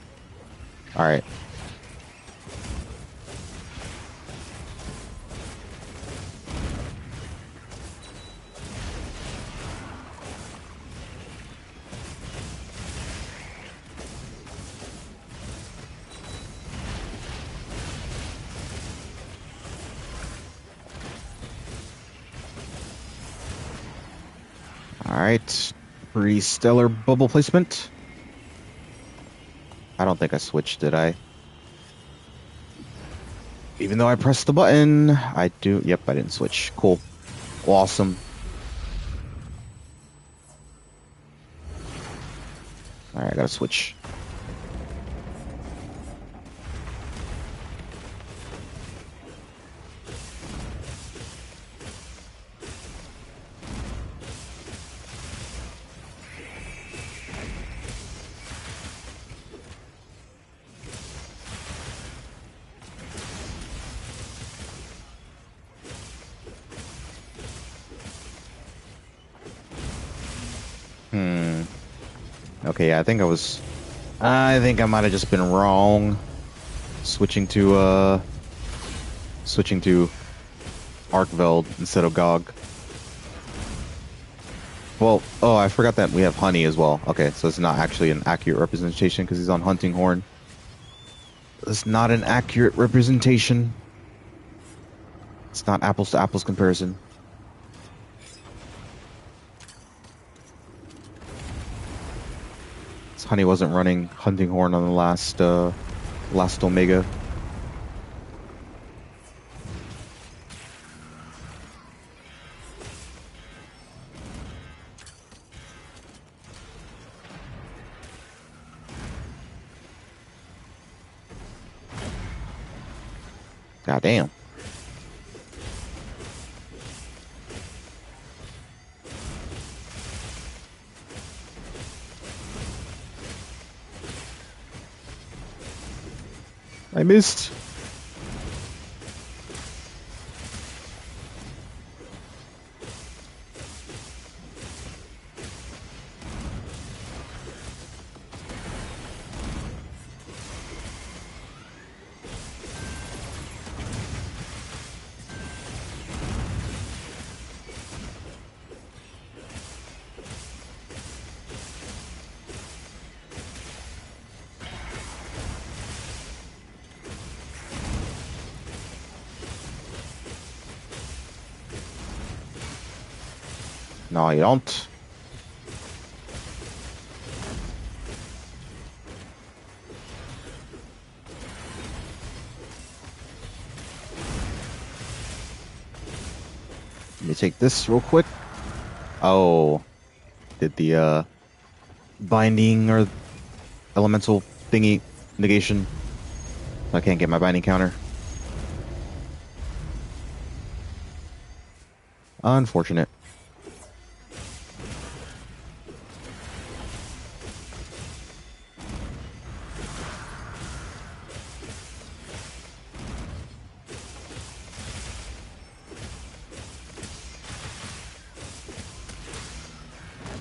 Alright. Alright. Pre-stellar bubble placement. I don't think I switched, did I? Even though I pressed the button, I do. Yep, I didn't switch. Cool. Awesome. Alright, I gotta switch. Okay, yeah, I think I might have just been wrong. Switching to Arkveld instead of Gog. Well, oh, I forgot that we have Honey as well. Okay, so it's not actually an accurate representation because he's on Hunting Horn. It's not an accurate representation. It's not apples to apples comparison. Honey wasn't running Hunting Horn on the last Omega. God damn. I missed. No, you don't. Let me take this real quick. Oh, did the binding or elemental thingy negation? I can't get my binding counter. Unfortunate.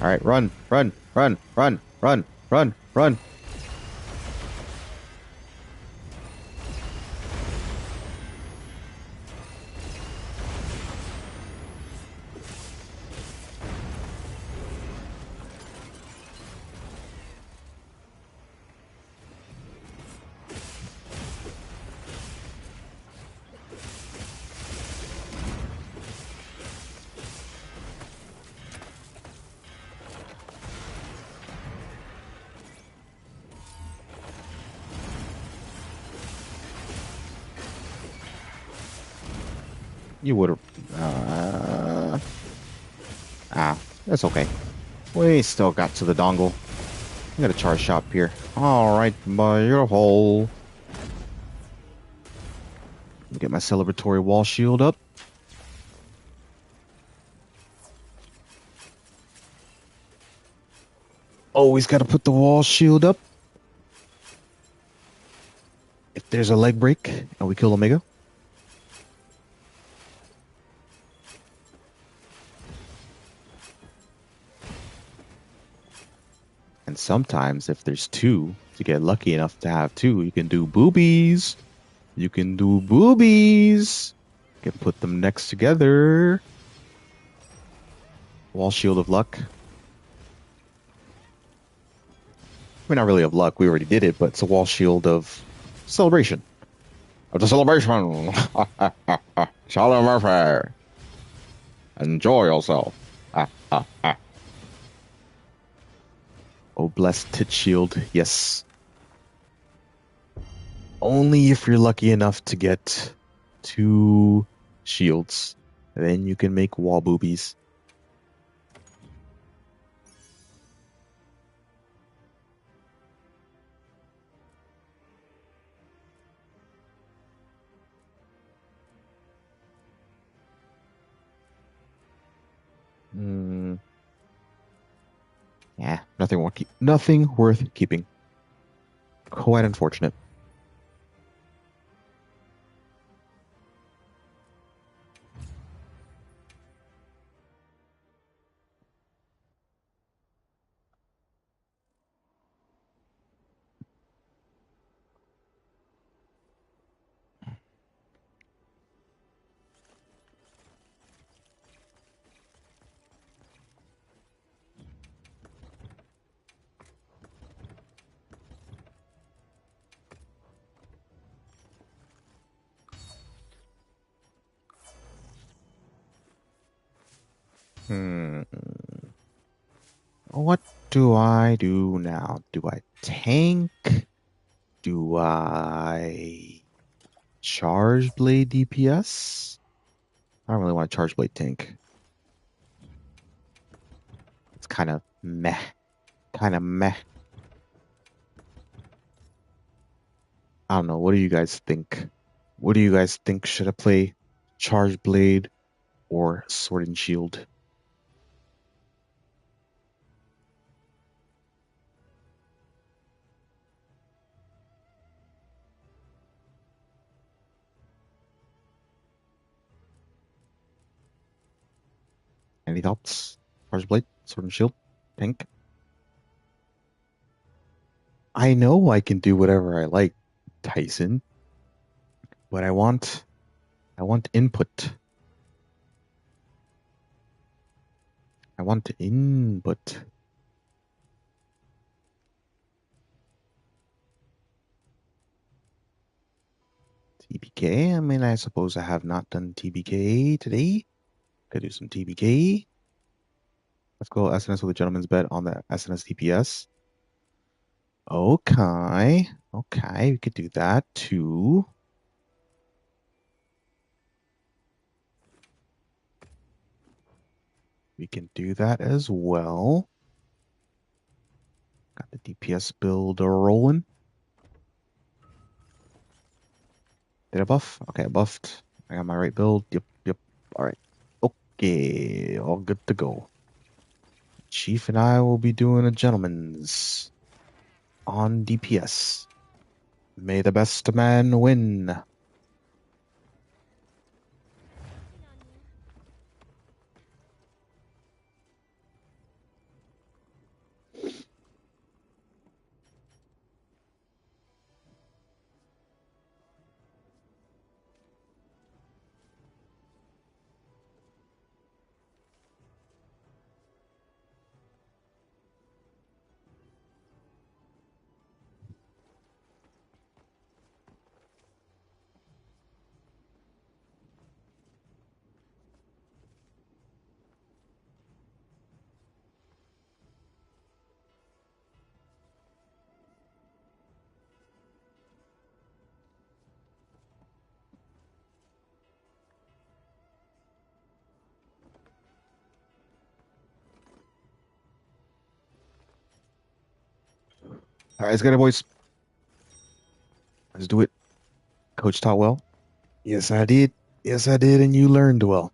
All right, run, run, run, run, run, run, run. You would have. That's okay. We still got to the dongle. I got a charge shop here. Alright, beautiful. Get my celebratory wall shield up. Always got to put the wall shield up. If there's a leg break and we kill Omega. And sometimes if there's two, to get lucky enough to have two, you can do boobies. You can do boobies. You can put them next together. Wall shield of luck. I mean, not really of luck. We already did it, but it's a wall shield of celebration. Of the celebration. Charlie Murphy. Enjoy yourself. Oh, blessed tit shield. Yes. Only if you're lucky enough to get 2 shields. Then you can make wall boobies. Yeah, nothing worth keeping. Quite unfortunate. What do I do now? Do I tank? Do I charge blade DPS? I don't really want to charge blade tank. It's kind of meh. Kind of meh. I don't know. What do you guys think? What do you guys think? Should I play charge blade or sword and shield? Any thoughts? Charge blade, sword and shield, tank. I know I can do whatever I like, Tyson, but I want input. I want input. TBK. I mean, I suppose I have not done TBK today. Could do some TBK. Let's go SNS with a gentleman's bet on the SNS DPS. Okay. Okay, we could do that too. We can do that as well. Got the DPS build rolling. Did I buff? Okay, I buffed. I got my right build. Yep, yep. All right. Okay, all good to go. Chief and I will be doing a gentleman's on DPS. May the best man win. All right, let's get it, boys. Let's do it. Coach taught well. Yes, I did. Yes, I did, and you learned well.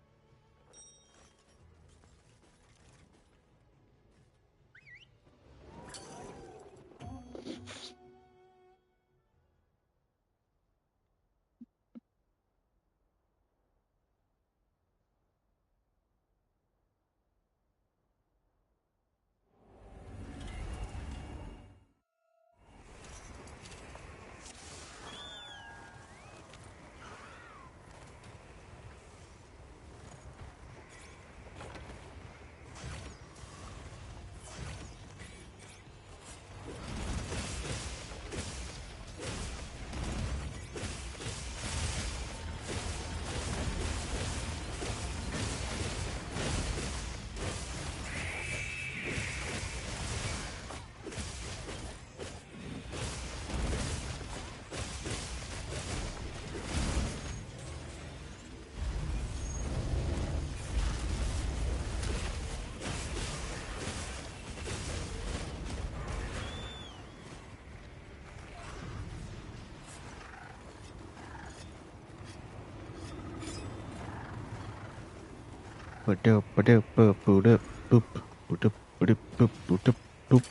Ba-doop, ba-doop, boop, boop, boop, boop, boop, boop, boop, boop.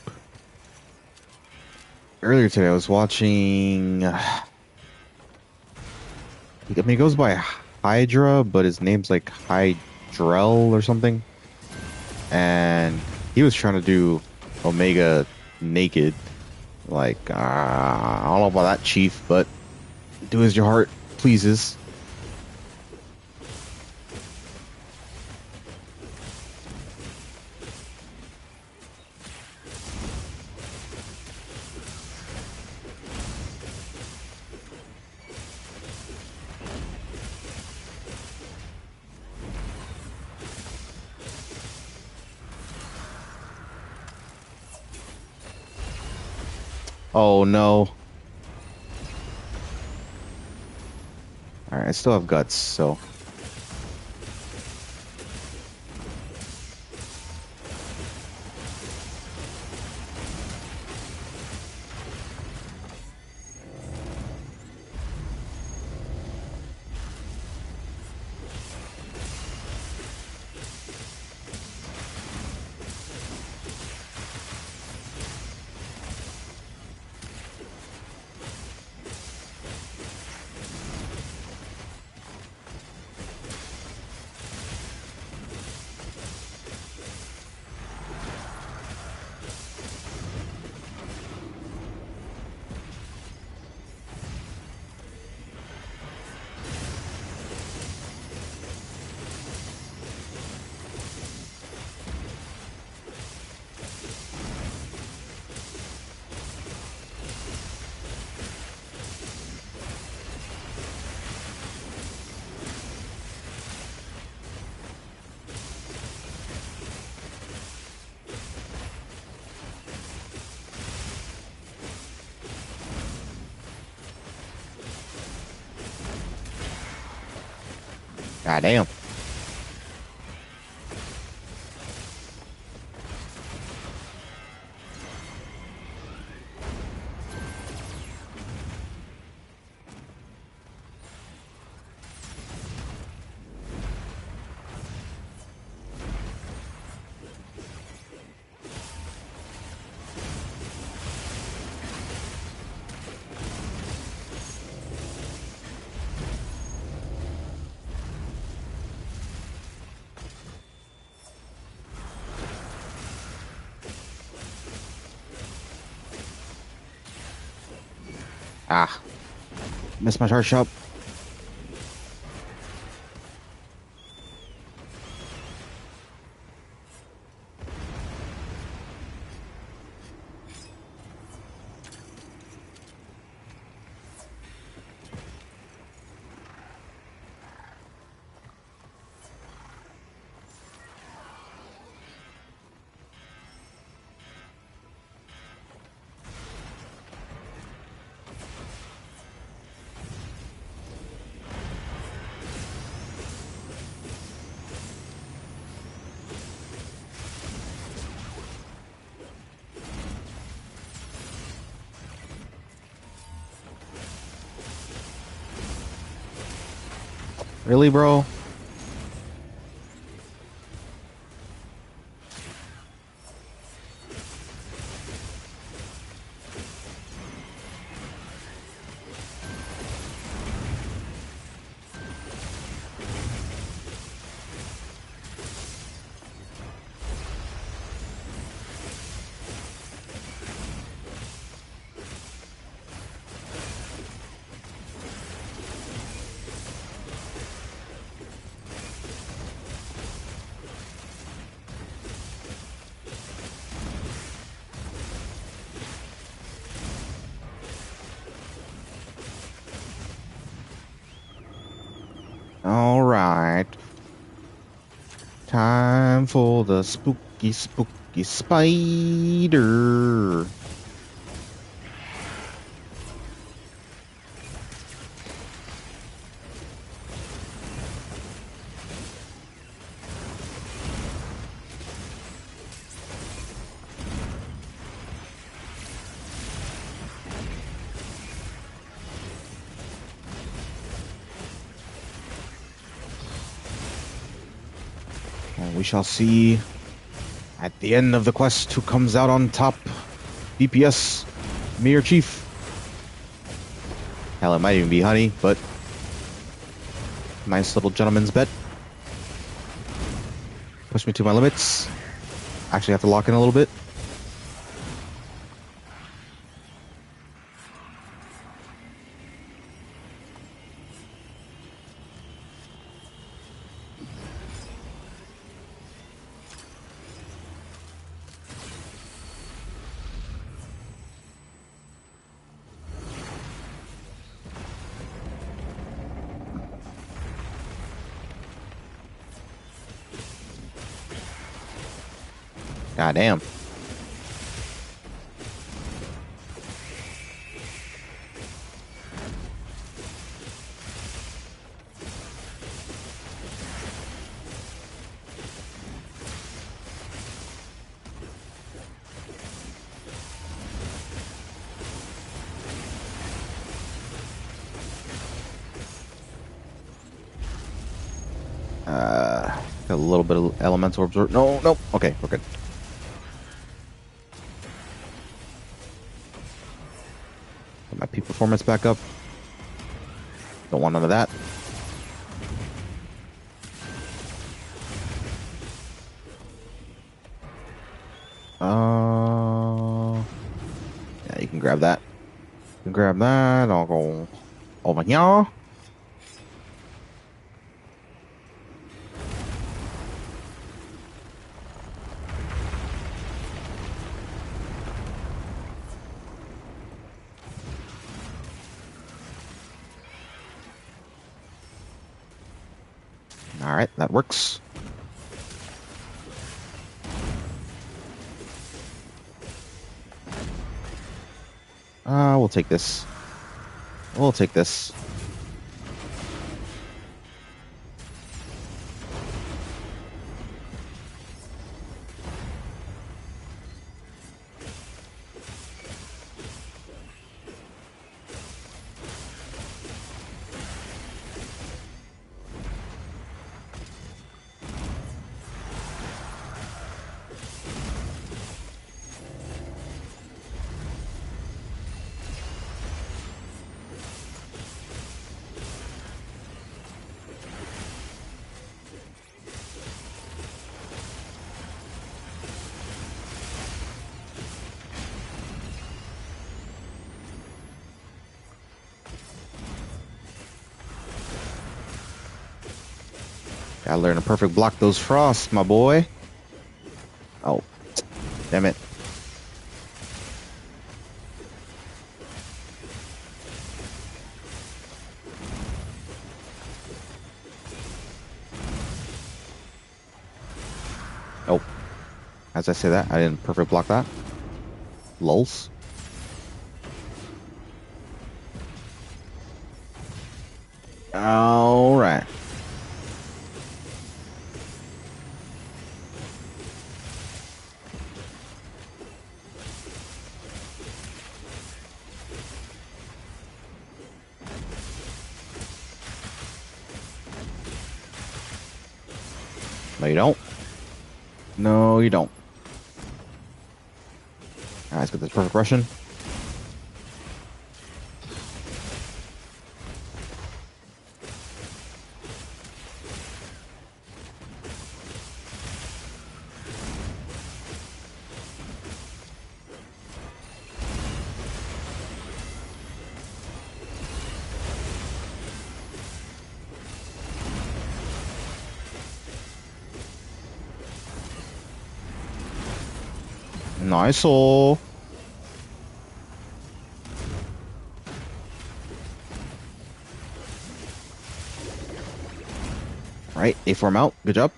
Earlier today, I was watching. I mean, it goes by Hydra, but his name's like Hydrel or something. And he was trying to do Omega naked. Like, I don't know about that, Chief, but do as your heart pleases. Oh no. Alright, I still have guts, so. God damn. Ah, missed my charge shop. Really, bro? All right. Time for the spooky, spooky spider. And we shall see at the end of the quest who comes out on top. DPS, me or Chief. Hell, it might even be Honey, but nice little gentleman's bet. Push me to my limits. Actually have to lock in a little bit. God damn. Got a little bit of elemental absorb. No, no. Okay, we're good. Get my peak performance back up. Don't want none of that. Yeah, you can grab that. You can grab that. I'll go over here. All right, that works. We'll take this. We'll take this. Gotta learn to perfect block those frosts, my boy. Oh, damn it. Oh, as I say that, I didn't perfect block that. Lulz. All right. No, you don't. No, you don't. Alright, let's get this perfect Russian. Nice. Oh. Right, A4 out. Good job.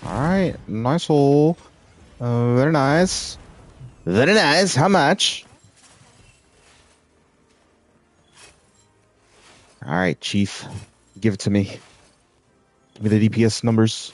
Alright, nice hole. Very nice. Very nice. How much? All right, Chief. Give it to me. Give me the DPS numbers.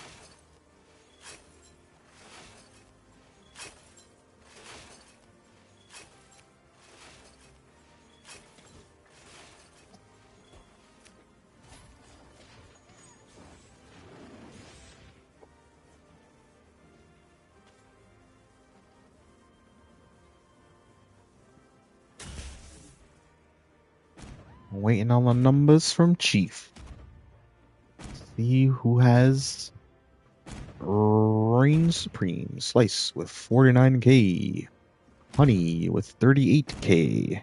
Waiting on the numbers from Chief. See who has Reign Supreme. Slice with 49k. Honey with 38k.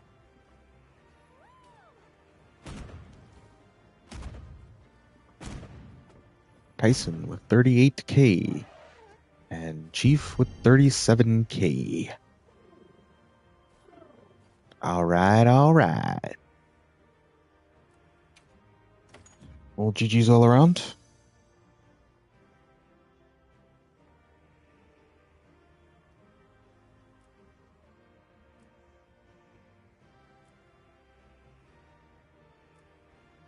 Tyson with 38k. And Chief with 37k. Alright, alright. Well, GG's all around.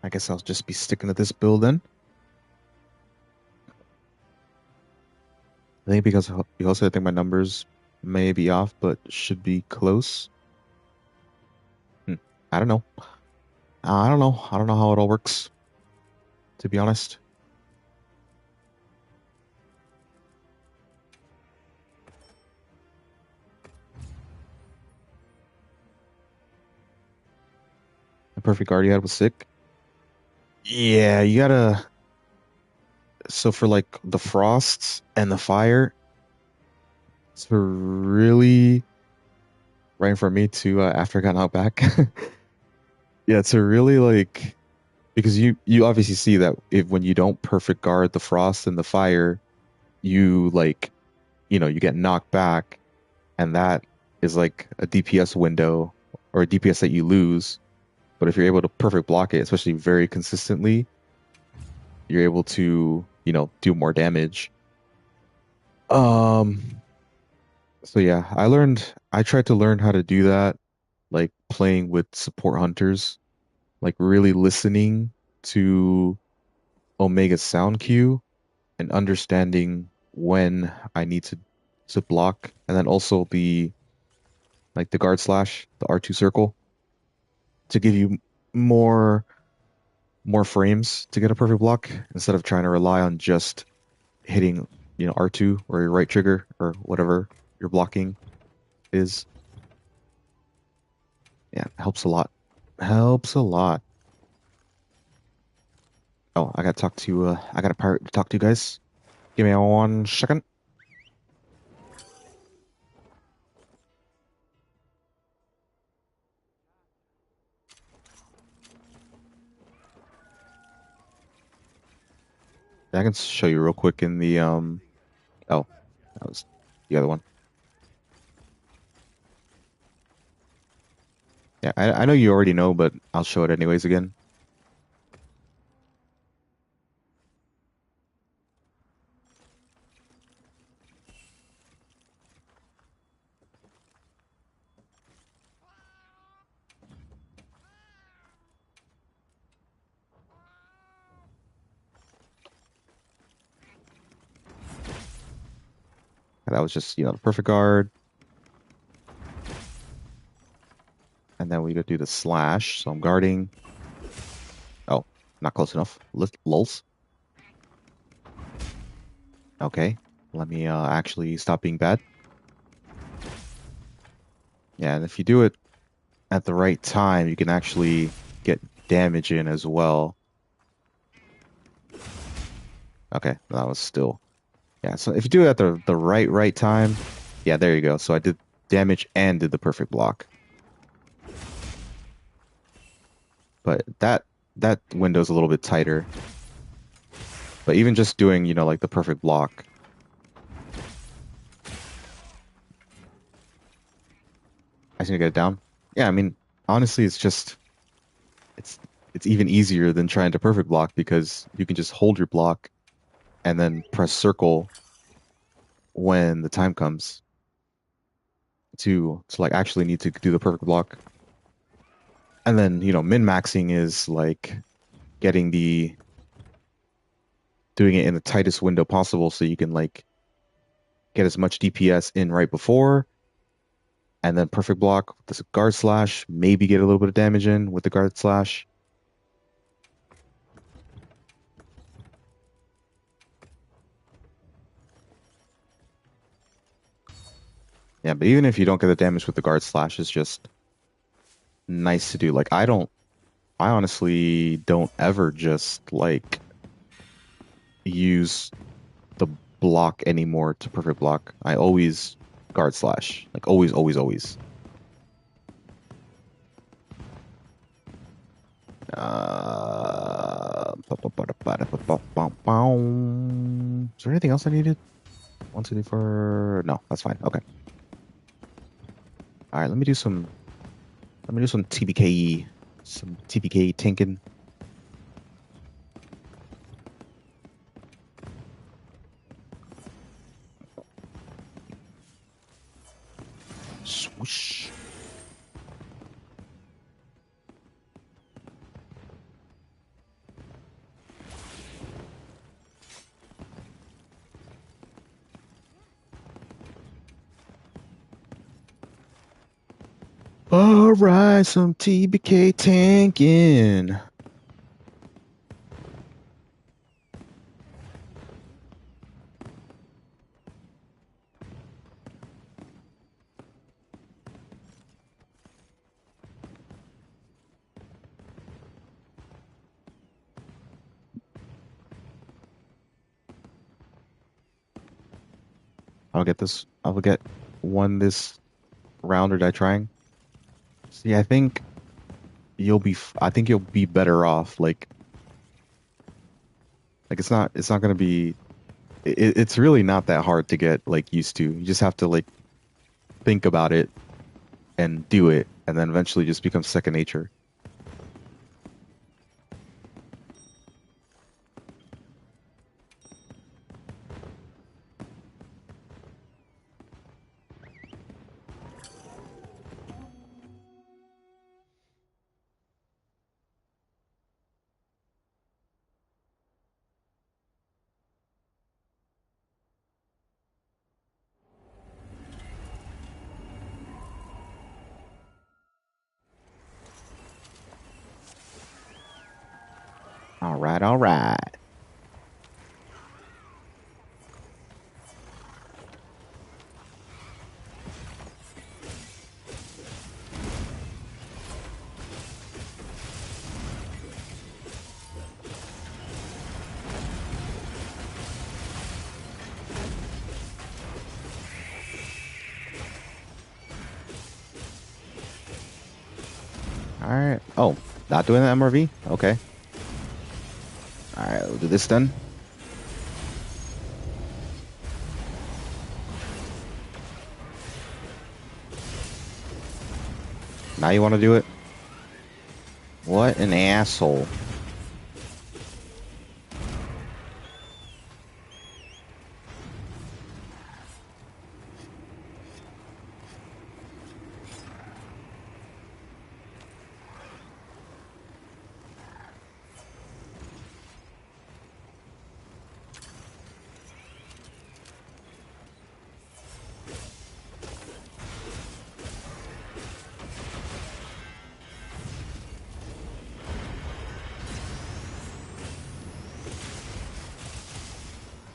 I guess I'll just be sticking to this build then. I think because I think my numbers may be off, but should be close. I don't know. I don't know. I don't know how it all works, to be honest. The perfect guard you had was sick. Yeah, you gotta. So for like the frosts and the fire, it's really right for me to after I got knocked back. Yeah, to really like because you obviously see that if when you don't perfect guard the frost and the fire, you like you get knocked back, and that is like a DPS window or a DPS that you lose. But if you're able to perfect block it, especially very consistently, you're able to, do more damage. Um, so yeah, I tried to learn how to do that, like playing with support hunters, like really listening to Omega's sound cue and understanding when I need to block, and then also the guard slash, the R2 circle to give you more frames to get a perfect block instead of trying to rely on just hitting, R2 or your right trigger or whatever your blocking is. Yeah, it helps a lot. Helps a lot. Oh, I got a pirate to talk to, guys. Give me 1 second. I can show you real quick in the oh, that was the other one. Yeah, I know you already know, but I'll show it anyways again. That was just, the perfect guard. And then we go do the slash. So I'm guarding. Oh, not close enough. Lulz. Okay. Let me actually stop being bad. Yeah, and if you do it at the right time, you can actually get damage in as well. Okay, that was still. Yeah, so if you do it at the right time, yeah, there you go. So I did damage and did the perfect block. But that window's a little bit tighter. But even just doing, like the perfect block. I just need to get it down. Yeah, I mean, honestly, it's it's even easier than trying to perfect block because you can just hold your block and then press circle when the time comes to like actually need to do the perfect block. And then, min-maxing is like getting doing it in the tightest window possible so you can like get as much DPS in right before, and then perfect block with the guard slash, maybe get a little bit of damage in with the guard slash. Yeah, but even if you don't get the damage with the guard slash, it's just nice to do. Like I honestly don't ever just like use the block anymore to perfect block. I always guard slash. Like always, always, always. Is there anything else I needed? 124. No, that's fine. Okay. All right, let me do some TBK, some TBK tinking. Swoosh. All right, some TBK tanking. I'll get this. I will get one this round, or die trying. See, I think you'll be better off. Like it's not gonna be. It's really not that hard to get like used to. You just have to like think about it and do it, and then eventually just becomes second nature. All right, all right. All right. Oh, not doing the MRV? Okay. All right, we'll do this then. Now you want to do it? What an asshole.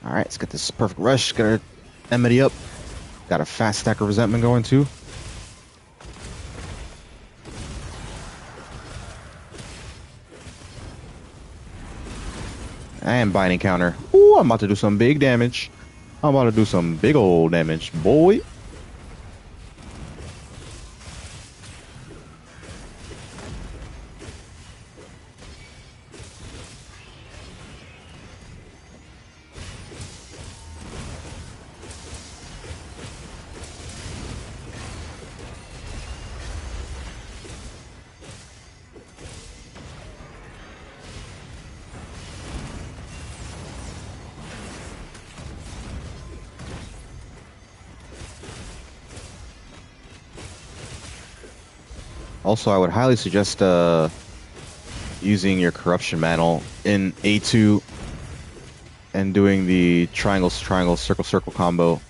All right, let's get this perfect rush. Get our enmity up. Got a fast stack of resentment going too. And binding counter. Ooh, I'm about to do some big damage. I'm about to do some big old damage, boy. Also, I would highly suggest using your corruption mantle in A2 and doing the triangle, triangle, circle, circle combo.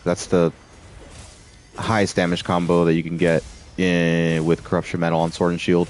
That's the highest damage combo that you can get in with corruption mantle on Sword and Shield.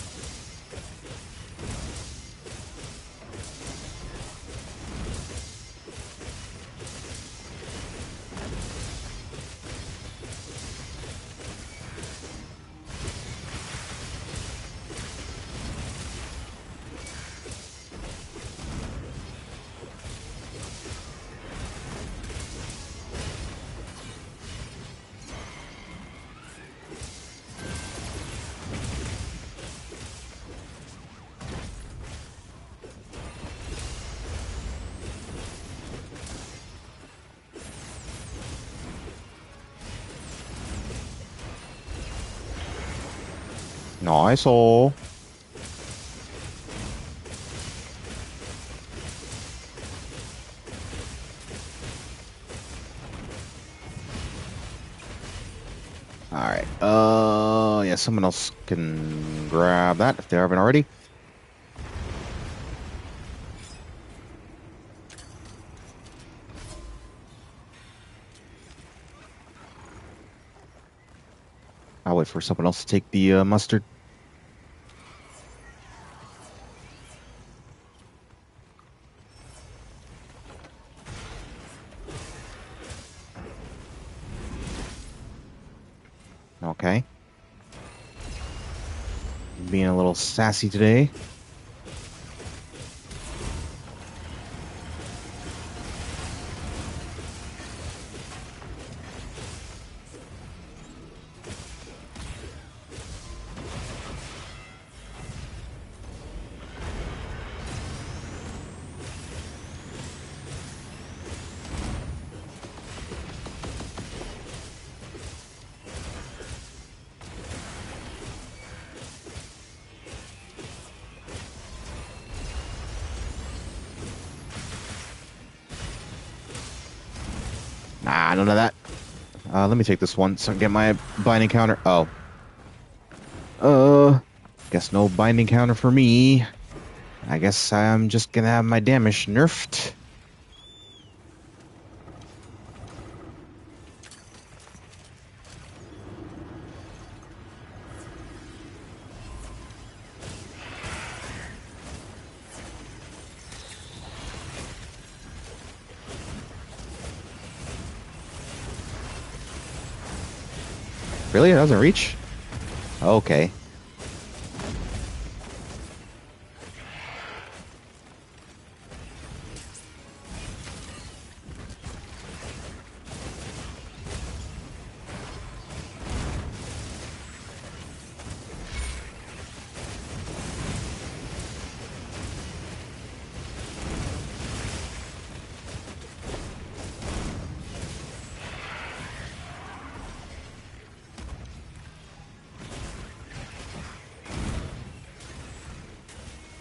Nice. Oh. Alright. Yeah, someone else can grab that if they haven't already. I'll wait for someone else to take the mustard. Okay. Being a little sassy today. Nah, none of that. Let me take this one so I can get my binding counter. Oh. Guess no binding counter for me. I guess I'm just gonna have my damage nerfed. Really? It doesn't reach? Okay.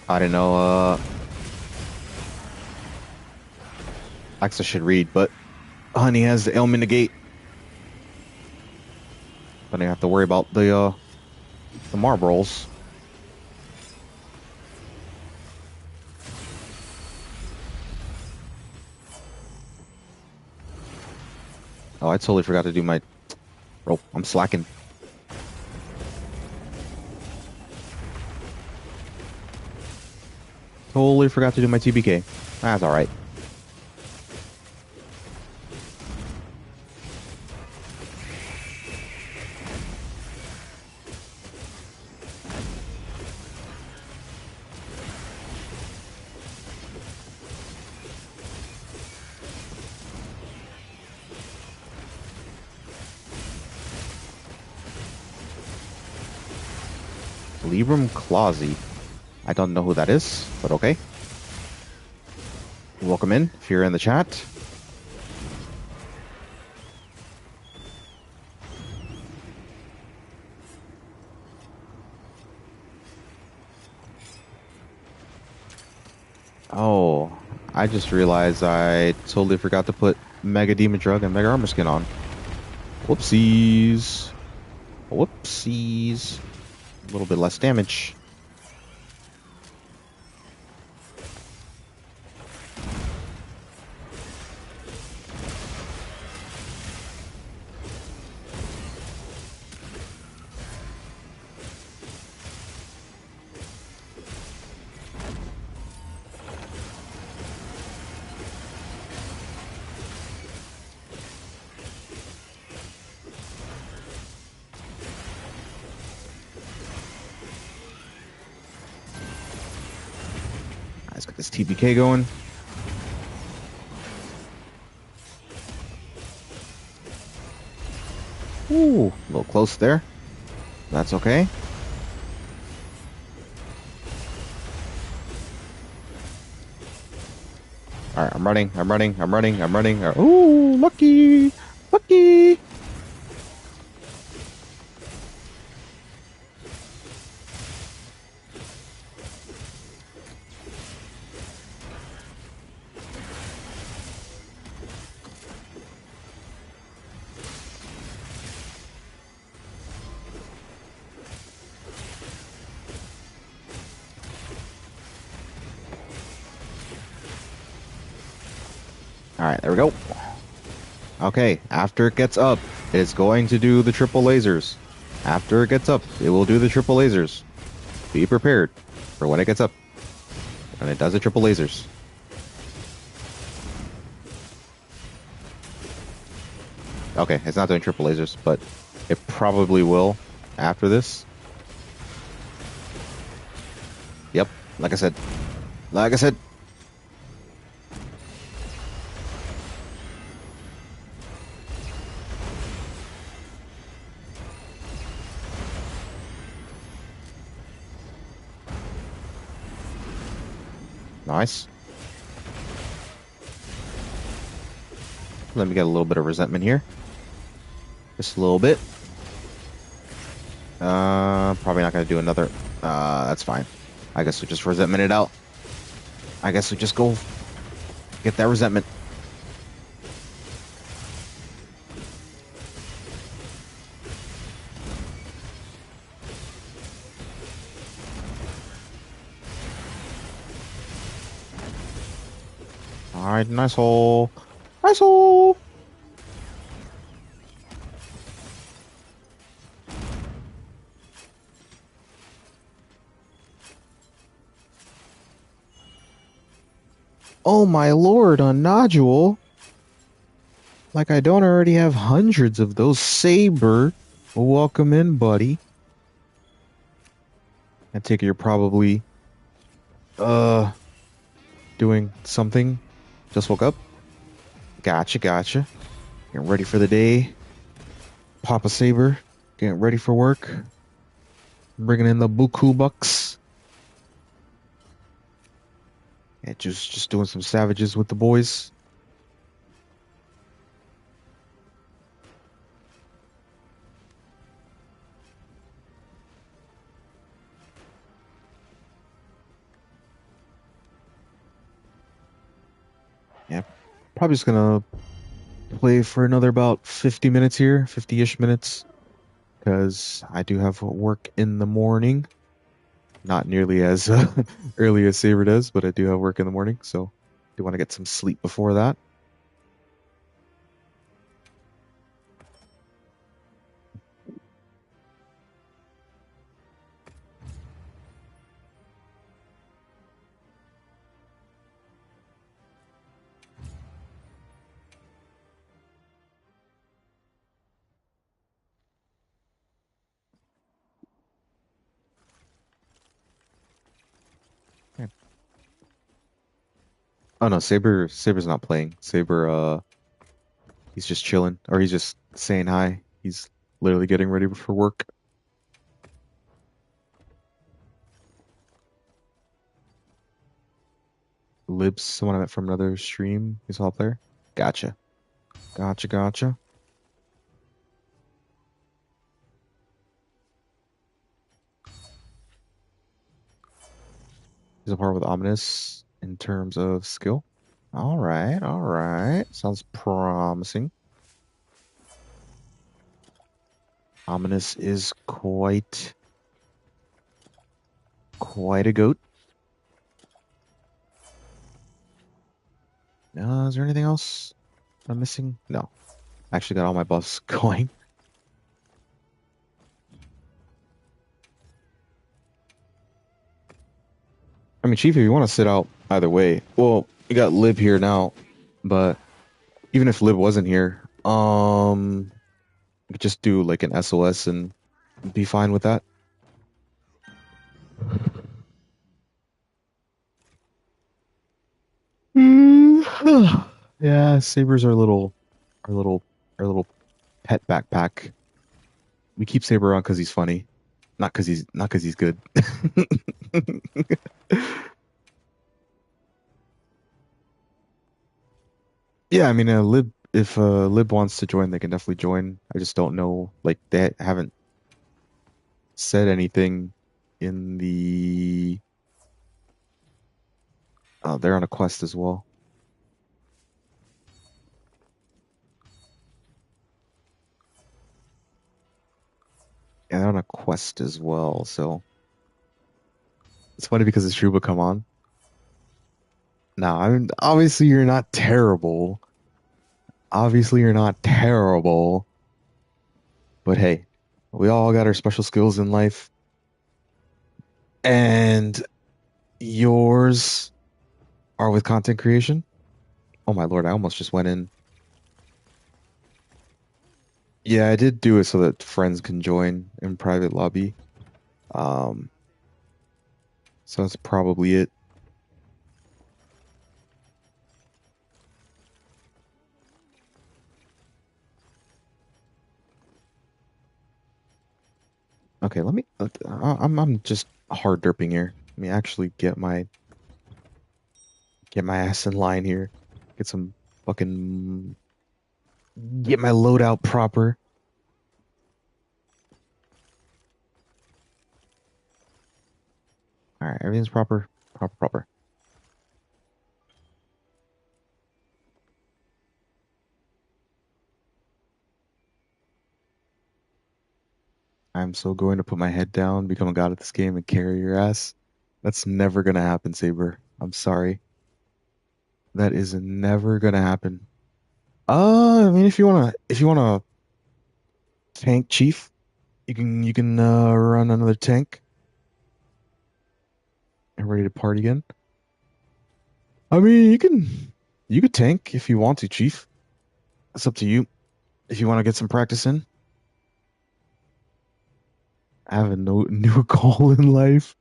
I don't know, Alexa should read, but Honey has the ailment negate. But I have to worry about the marbles. Oh, I totally forgot to do my rope. I'm slacking. Totally forgot to do my TBK. That's alright. Libram Clausy. I don't know who that is, but okay. Welcome in, if you're in the chat. Oh, I just realized I totally forgot to put Mega Demon Drug and Mega Armor Skin on. Whoopsies. Whoopsies. A little bit less damage. Let's get this TPK going. Ooh, a little close there. That's okay. All right, I'm running. Ooh, lucky. Lucky. All right, there we go. Okay, after it gets up, it is going to do the triple lasers. After it gets up, it will do the triple lasers. Be prepared for when it gets up. And it does the triple lasers. Okay, it's not doing triple lasers, but it probably will after this. Yep, like I said. Like I said. Nice. Let me get a little bit of resentment here. Just a little bit. Probably not going to do another. That's fine. I guess we just resentment it out. I guess we just go get that resentment. Alright, nice hole. Nice hole. Oh my lord, a nodule. Like I don't already have hundreds of those. Saber. Welcome in, buddy. I take it you're probably doing something. Just woke up. Gotcha. Getting ready for the day. Papa Saber. Getting ready for work. Bringing in the buku bucks. Yeah, just doing some savages with the boys. Yeah, probably just gonna play for another about 50 minutes here, 50-ish minutes, because I do have work in the morning. Not nearly as early as Saber does, but I do have work in the morning, so I do want to get some sleep before that. Yeah. Oh no, Saber's not playing. Saber he's just chilling, or he's just saying hi. He's literally getting ready for work. Libs, someone I met from another stream. He's all player. Gotcha. Gotcha. He's a par with Ominous in terms of skill. All right. Sounds promising. Ominous is quite quite a goat. Is there anything else I'm missing? No. I actually got all my buffs going. I mean, Chief, if you want to sit out either way, well, you got Lib here now, but even if Lib wasn't here, you could just do like an SOS and be fine with that. Yeah, Saber's our little, our little pet backpack. We keep Saber on because he's funny, not because he's good. Yeah, I mean, Lib, if Lib wants to join, they can definitely join. I just don't know, like they haven't said anything in the. They're on a quest as well. Yeah, they're on a quest as well. So it's funny because it's Shuba come on. Now, I mean, obviously you're not terrible. Obviously you're not terrible. But hey, we all got our special skills in life, and yours are with content creation. Oh my lord, I almost just went in. Yeah, I did do it so that friends can join in private lobby. Um, so that's probably it. Okay, let me. I'm just hard derping here. Let me actually get my ass in line here. Get some fucking get my loadout proper. All right, everything's proper, proper. I'm so going to put my head down, become a god at this game, and carry your ass. That's never gonna happen, Saber. I'm sorry. That is never gonna happen. I mean, if you wanna tank Chief, you can run another tank and ready to party again. I mean, you could tank if you want to, Chief. It's up to you. If you want to get some practice in, I have a no new goal in life,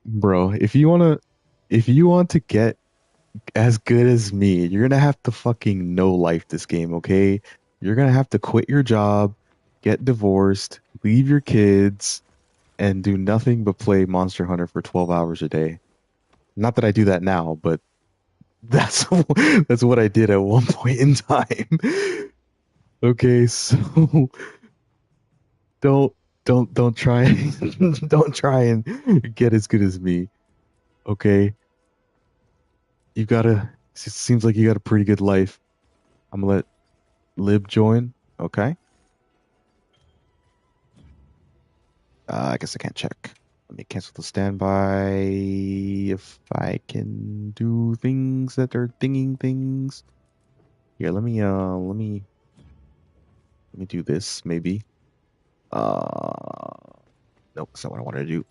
bro. If you want to get as good as me, you're gonna have to fucking know life this game, okay? You're gonna have to quit your job, get divorced, leave your kids, and do nothing but play Monster Hunter for 12 hours a day. Not that I do that now, but that's that's what I did at one point in time. Okay, so don't don't try don't try and get as good as me. Okay, you gotta. It seems like you got a pretty good life. I'm gonna let Lib join. Okay. I guess I can't check. Let me cancel the standby if I can do things that are dinging things. Here, let me do this maybe. Nope, that's not what I wanted to do.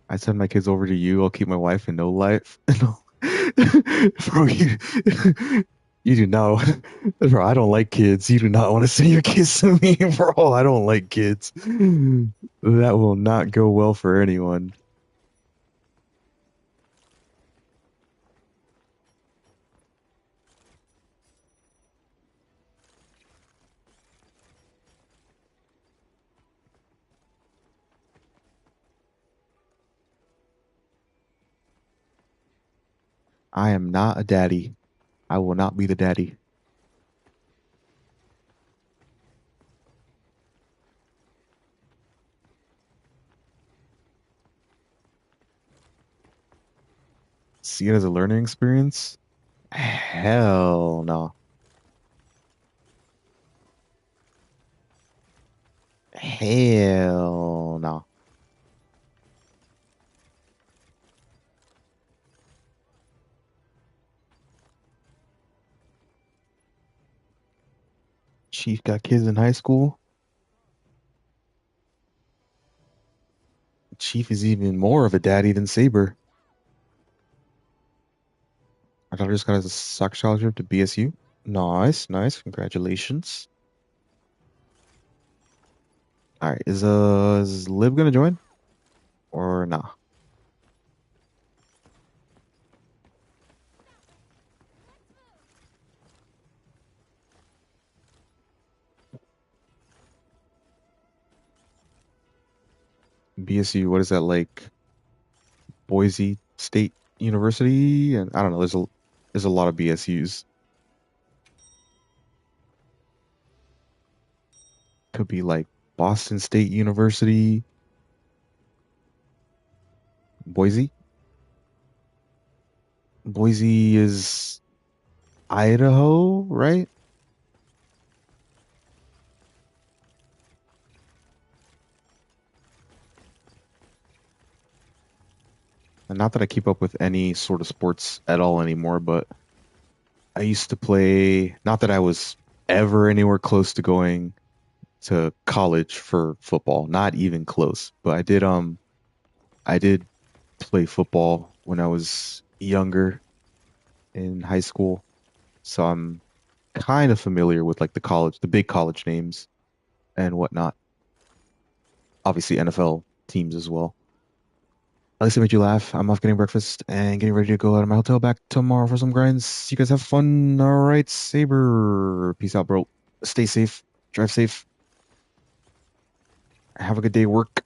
I send my kids over to you. I'll keep my wife and no life. No. Bro, you do not. Bro, I don't like kids. You do not want to send your kids to me, bro. I don't like kids. That will not go well for anyone. I am not a daddy. I will not be the daddy. See it as a learning experience? Hell no. Hell no. Chief got kids in high school. Chief is even more of a daddy than Saber. Our daughter just got a soccer scholarship to BSU. Nice, nice. Congratulations. All right, is Liv gonna join or nah? BSU, what is that like? Boise State University, and I don't know. There's a lot of BSUs. Could be like Boston State University, Boise. Boise is Idaho, right? And not that I keep up with any sort of sports at all anymore, but I used to play, not that I was ever anywhere close to going to college for football, not even close, but I did play football when I was younger in high school. So I'm kind of familiar with like the big college names and whatnot. Obviously NFL teams as well. At least I made you laugh. I'm off getting breakfast and getting ready to go out of my hotel back tomorrow for some grinds. You guys have fun. All right, Saber. Peace out, bro. Stay safe. Drive safe. Have a good day at work.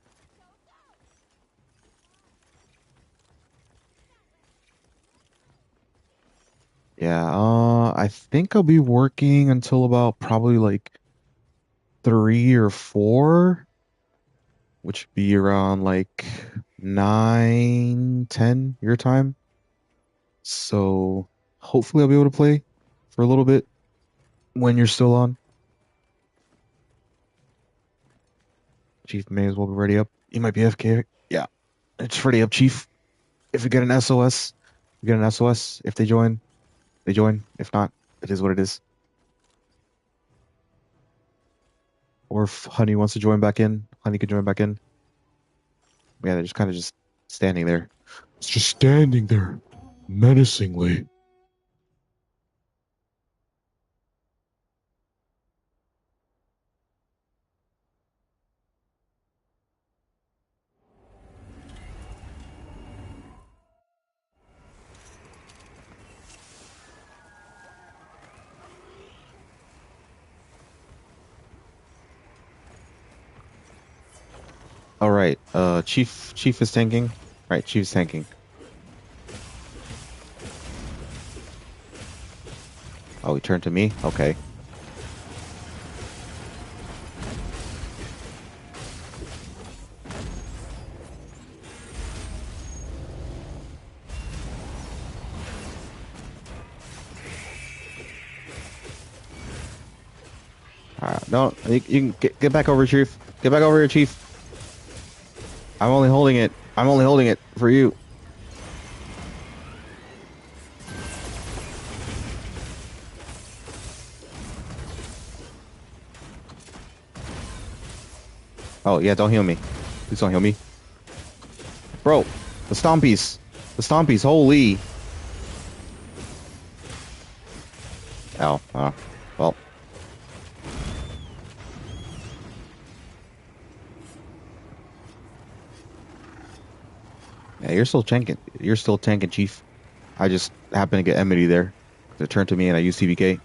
Yeah, I think I'll be working until about probably like 3 or 4, which would be around like 9, 10 your time. So hopefully I'll be able to play for a little bit when you're still on. Chief may as well be ready up. You might be FK. Yeah, it's ready up, Chief. If we get an SOS, we get an SOS. If they join, they join. If not, it is what it is. Or if Honey wants to join back in, Honey can join back in. Yeah, they're just kind of just standing there. It's just standing there, menacingly. All right, Chief is tanking. Right, Chief's tanking. Oh, he turned to me? Okay. All right, no, you can get back over here, Chief. Get back over here, Chief. I'm only holding it. I'm only holding it for you. Oh, yeah, don't heal me. Please don't heal me. Bro, the Stompies. The Stompies, holy. Ow. Well. Yeah, you're still tanking. You're still tanking, Chief. I just happened to get enmity there. It turned to me and I used TBK.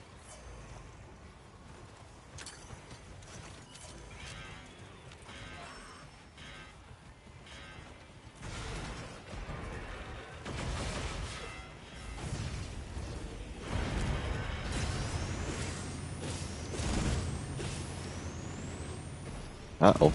Uh-oh.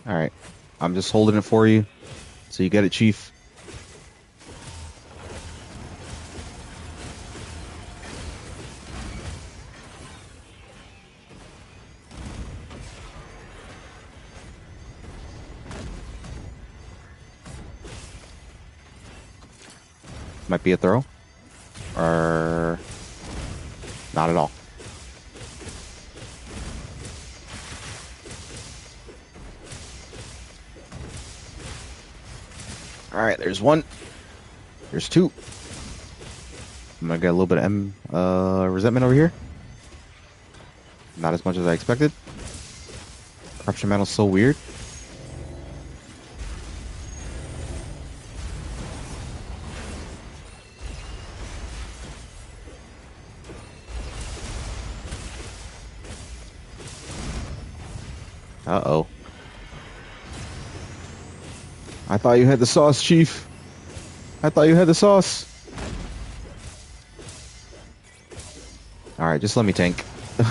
Alright. I'm just holding it for you. So you get it, Chief. Might be a throw. Or not at all. Alright, there's one. There's two. I'm gonna get a little bit of resentment over here. Not as much as I expected. Corruption Mantl's so weird. Uh-oh. I thought you had the sauce, Chief. I thought you had the sauce. Alright, just let me tank.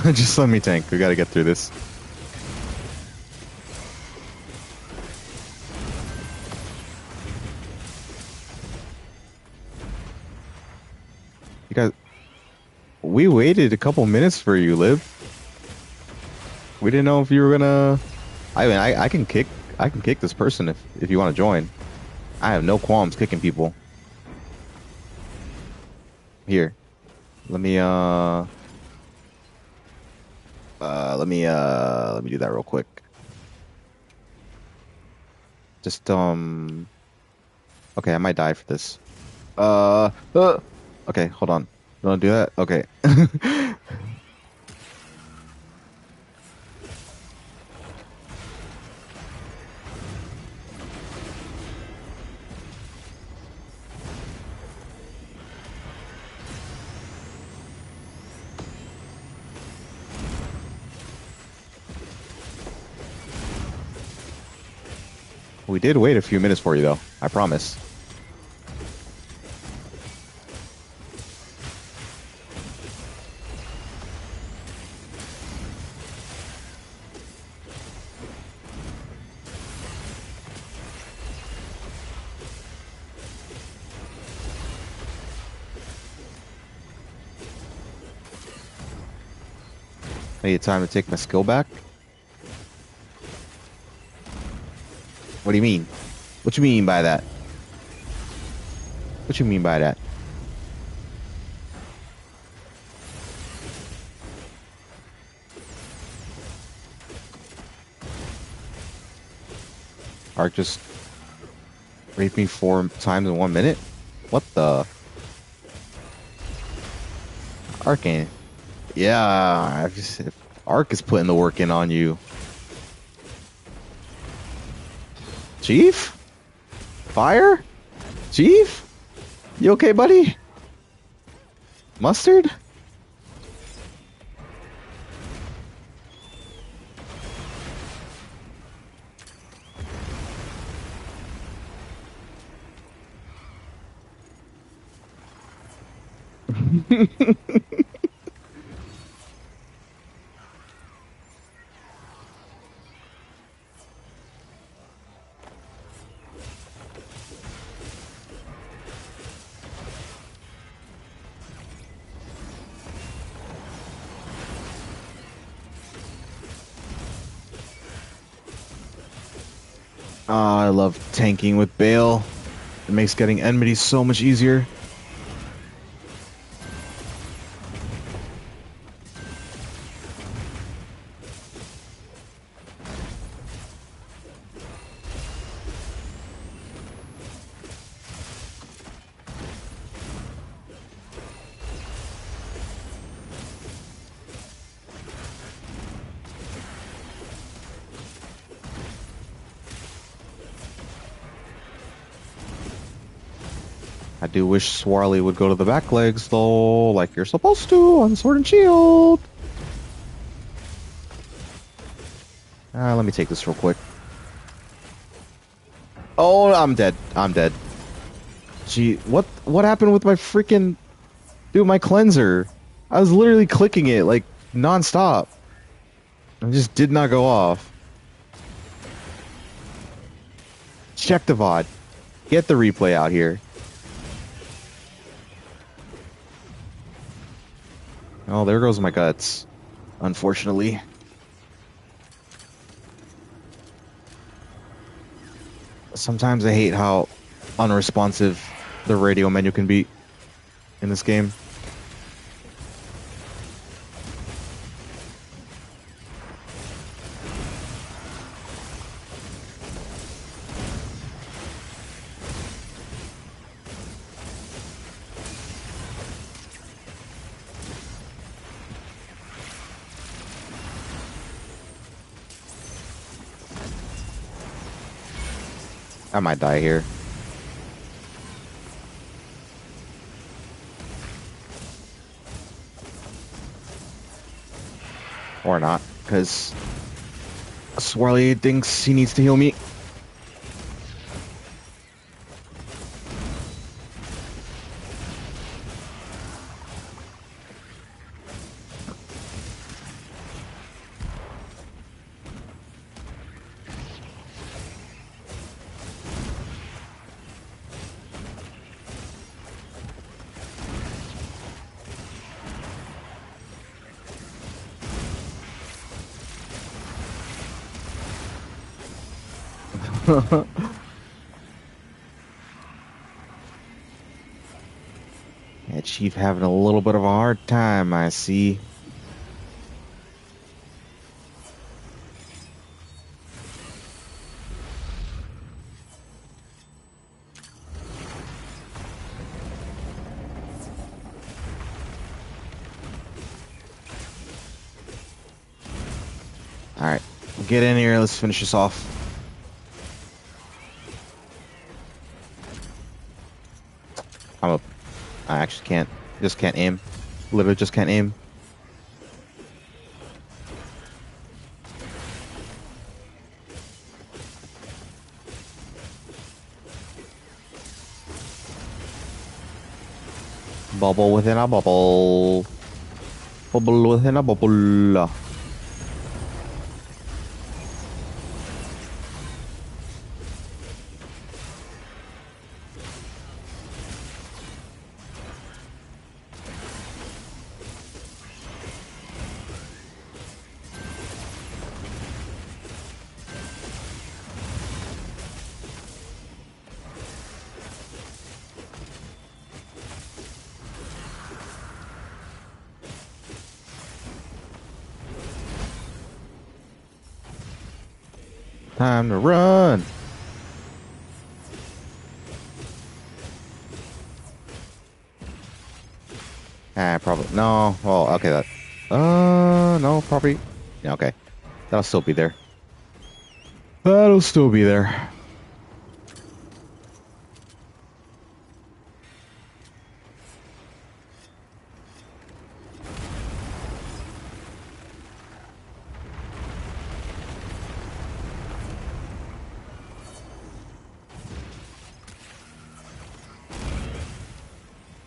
Just let me tank. We gotta get through this. You guys... We waited a couple minutes for you, Liv. We didn't know if you were gonna... I mean, I can kick this person if you want to join. I have no qualms kicking people. Here. Let me do that real quick. Just okay, I might die for this. Okay, hold on. You wanna do that? Okay. We did wait a few minutes for you, though. I promise. I need time to take my skill back. What do you mean? What you mean by that? What you mean by that? Ark just raped me 4 times in 1 minute? What the? Arcane. Yeah, Ark is putting the work in on you. Chief? Fire? Chief? You okay, buddy? Mustard? I love tanking with Bale. It makes getting enmity so much easier. I do wish Swarly would go to the back legs, though, like you're supposed to on Sword and Shield. Let me take this real quick. Oh, I'm dead. I'm dead. Gee, what happened with my freaking... Dude, my cleanser. I was literally clicking it, like, non-stop. It just did not go off. check the VOD. Get the replay out here. Oh, there goes my guts. Unfortunately. Sometimes I hate how unresponsive the radio menu can be in this game. I might die here. Or not, because Swarly thinks he needs to heal me. Yeah, Chief having a little bit of a hard time, I see. Alright, get in here, let's finish this off. I actually can't, just can't aim. Literally just can't aim. Bubble within a bubble. Bubble within a bubble. Time to run. Probably no. Well, okay, that. No, probably. Yeah, okay. That'll still be there. That'll still be there.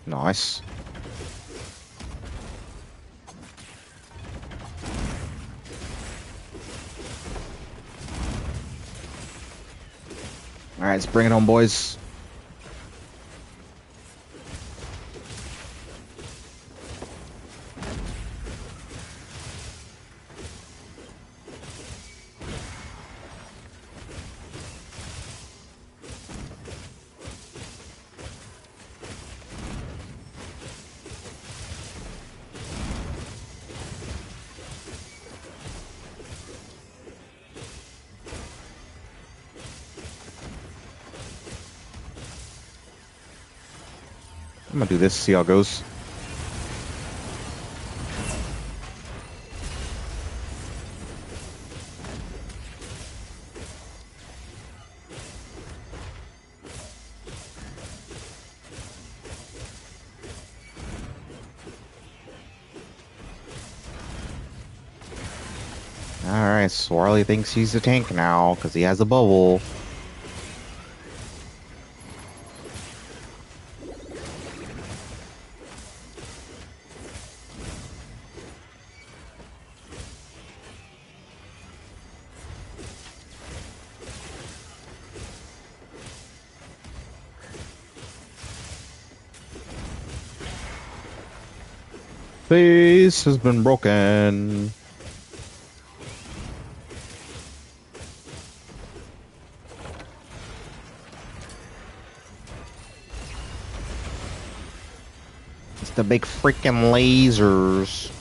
Nice. All right, let's bring it home, boys. I'm gonna do this, see how it goes. Alright, Swarly thinks he's a tank now, because he has a bubble. Base has been broken. It's the big freaking lasers.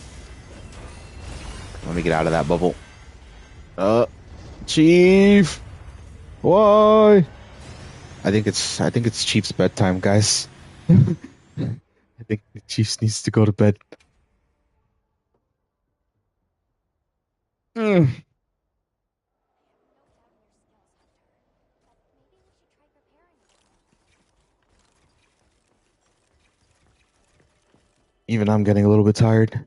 Let me get out of that bubble. Chief, why? I think it's Chief's bedtime, guys. I think the Chiefs needs to go to bed. Mm. Even I'm getting a little bit tired.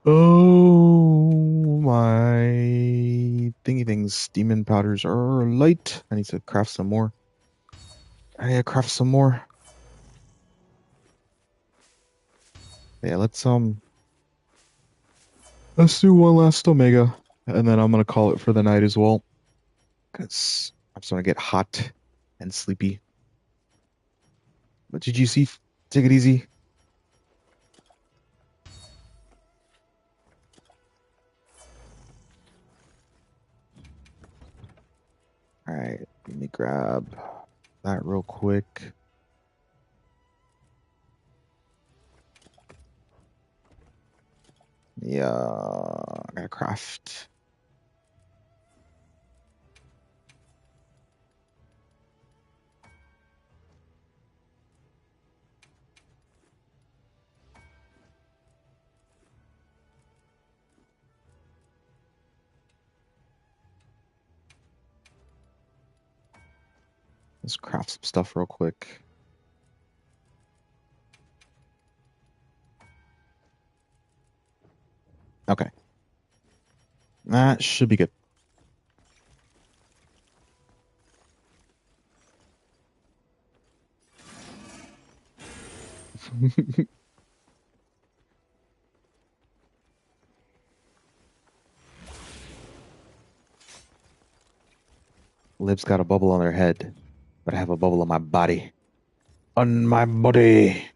Oh, my thingy things. Demon powders are light. I need to craft some more. Yeah, let's do one last Omega, and then I'm gonna call it for the night as well, because I'm starting to get hot and sleepy. But GGC, take it easy. All right, let me grab that real quick. Yeah, I gotta craft. Let's craft some stuff real quick. Okay, that should be good. Lib's got a bubble on their head, but I have a bubble on my body. On my body.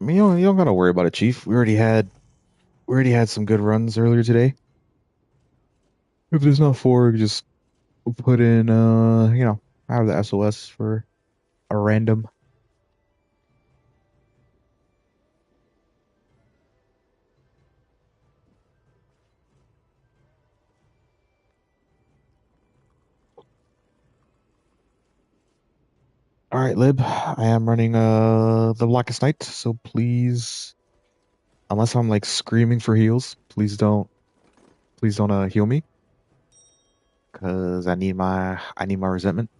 I mean, you don't gotta worry about it, Chief. We already had some good runs earlier today. If there's not four, just put in I have the SOS for a random. All right, Lib. I am running the Blackest Night, so please, unless I'm like screaming for heals, please don't heal me, cause I need my resentment.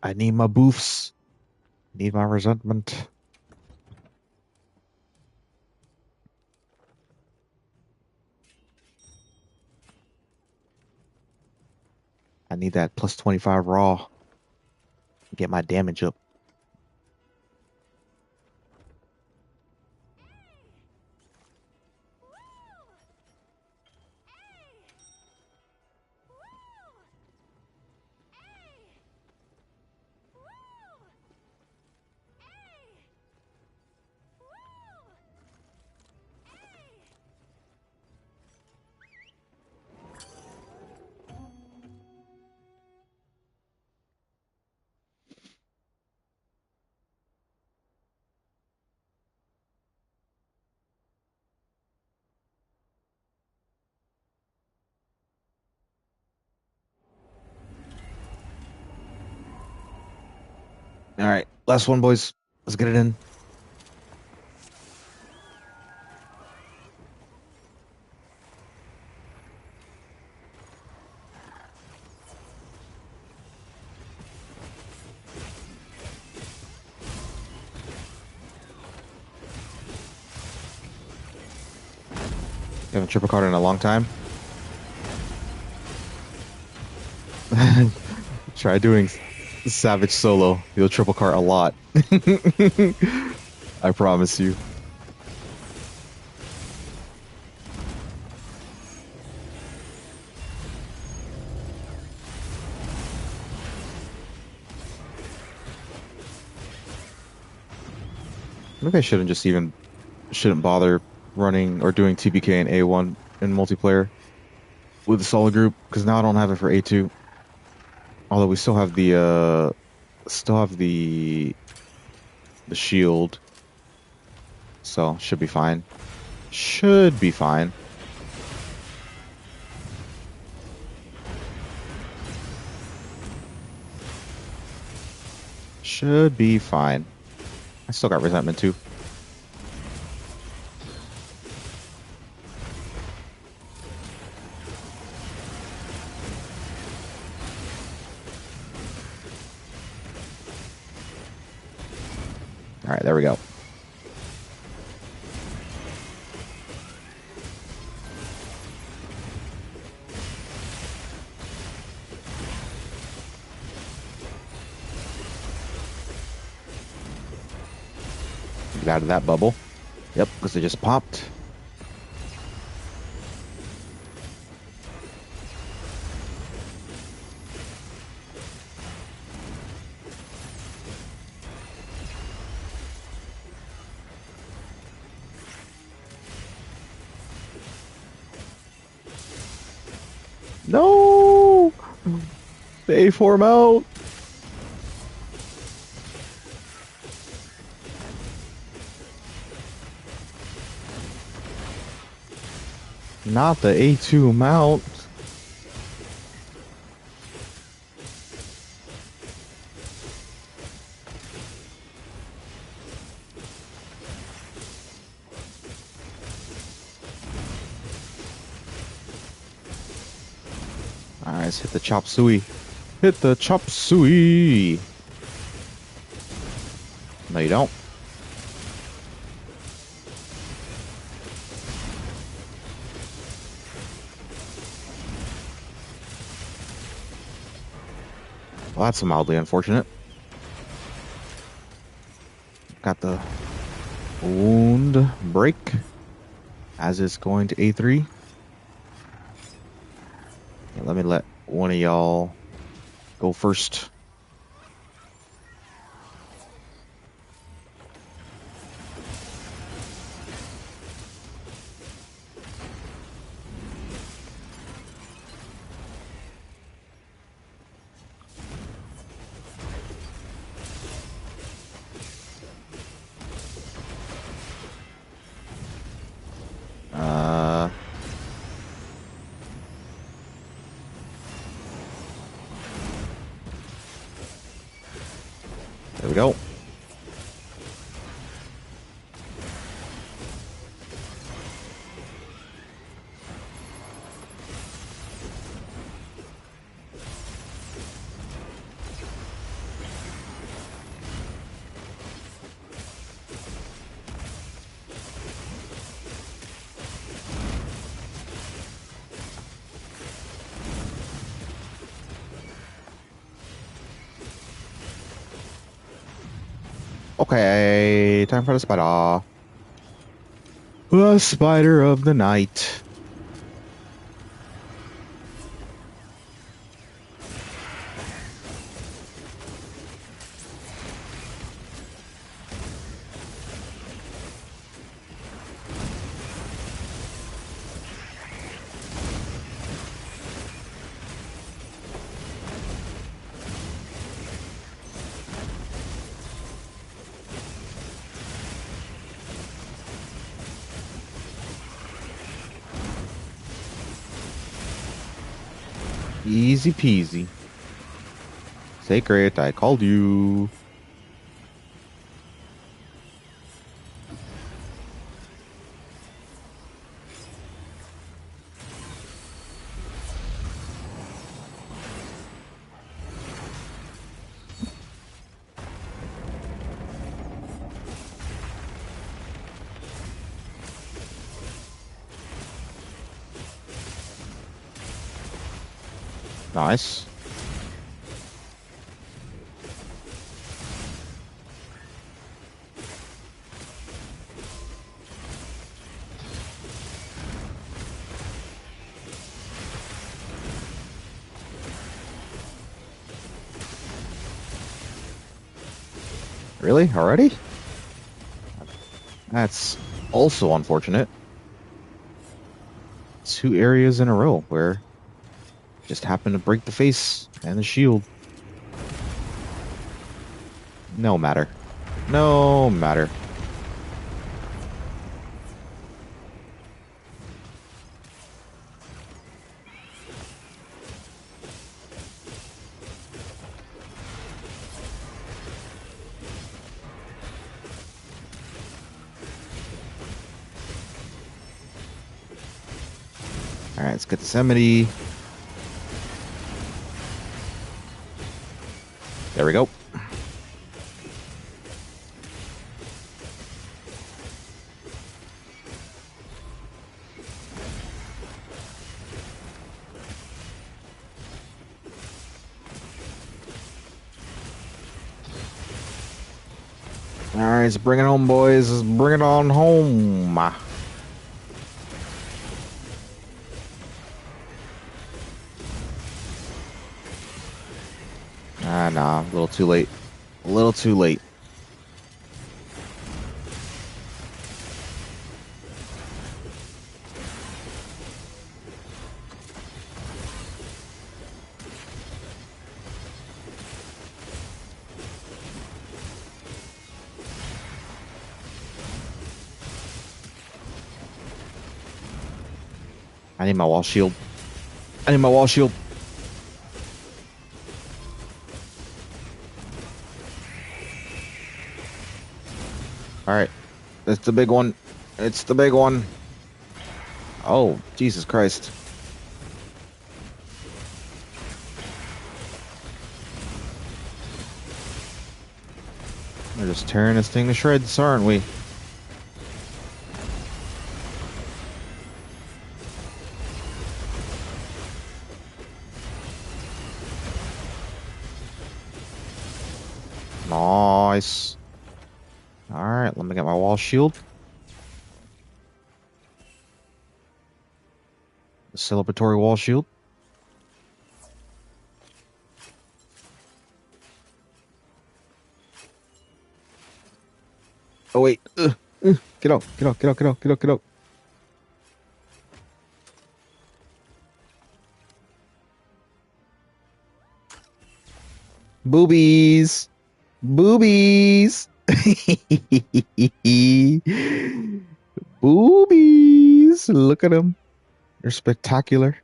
I need my boofs. I need my resentment. I need that plus 25 raw. Get my damage up. All right, last one, boys. Let's get it in. You haven't triple carded in a long time. Try doing Savage solo. You'll triple cart a lot. I promise you. Maybe I shouldn't bother running or doing TPK and A1 in multiplayer with the solid group because now I don't have it for A2. Although we still have the shield, so should be fine. Should be fine. Should be fine. I still got resentment too. All right, there we go. Get out of that bubble. Yep, because it just popped. No! The A4 mount! Not the A2 mount. Alright, let's hit the chop suey. Hit the chop suey! No, you don't. Well, that's mildly unfortunate. Got the wound break as it's going to A3. Yeah, let me let one of y'all go first. There we go. Okay, time for the spider. The spider of the night. Easy peasy. Sacred, I called you. Nice. Really? Already? That's also unfortunate. 2 areas in a row where just happened to break the face and the shield. No matter. No matter. All right, let's get this Yosemite. There we go. All right, let's bring it home, boys. Let's bring it on home. Ah, nah, a little too late. A little too late. I need my wall shield. I need my wall shield. All right, it's the big one. It's the big one. Oh, Jesus Christ. We're just tearing this thing to shreds, aren't we? Nice. All right, let me get my wall shield. The celebratory wall shield. Oh wait. Get out. Get out. Get out. Get out. Get out. Get out. Boobies. Boobies. Boobies. Look at them. They're spectacular.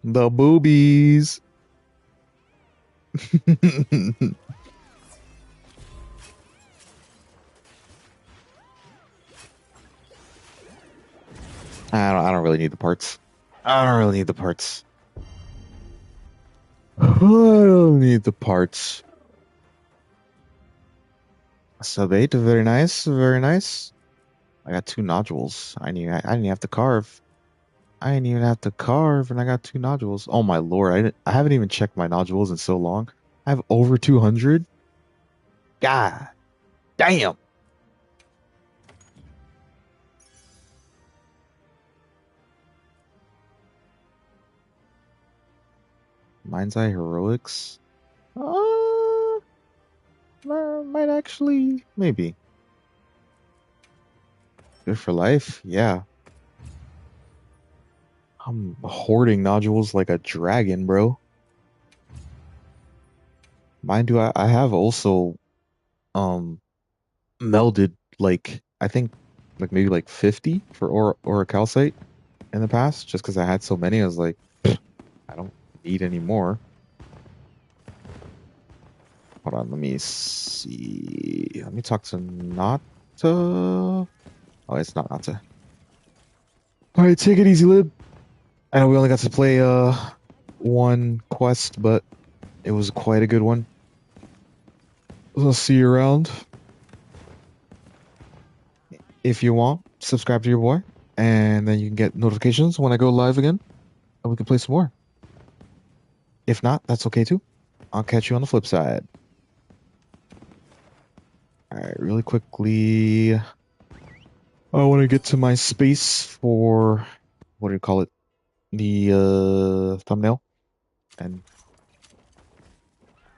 The boobies. I don't really need the parts. I don't really need the parts. I don't need the parts. Sub 8, very nice, very nice. I got 2 nodules. I didn't have to carve. I didn't even have to carve, and I got 2 nodules. Oh my lord, I haven't even checked my nodules in so long. I have over 200. God damn. Mind's Eye Heroics. Might actually, maybe. Good for life, yeah. I'm hoarding nodules like a dragon, bro. Mind you, I have also um melded like I think like maybe like 50 for or a calcite in the past, just because I had so many. I was like, I don't need any more. Hold on, let me see. Let me talk to Nata. Oh, it's not Nata. All right, take it easy, Lib. I know we only got to play one quest, but it was quite a good one. I'll see you around. If you want, subscribe to your boy, and then you can get notifications when I go live again, and we can play some more. If not, that's okay too. I'll catch you on the flip side. All right, really quickly, I want to get to my space for what do you call it? The thumbnail. And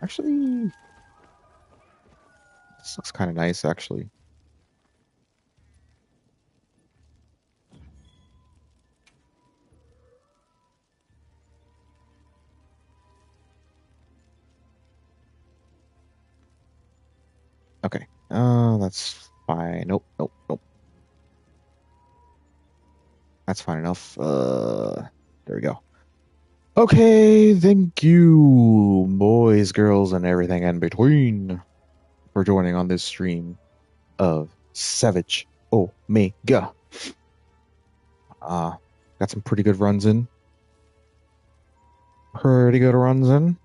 actually, This looks kind of nice, actually. Okay. That's fine. Nope, nope, nope. That's fine enough. There we go. Okay, thank you, boys, girls, and everything in between, for joining on this stream of Savage Omega. Got some pretty good runs in. Pretty good runs in.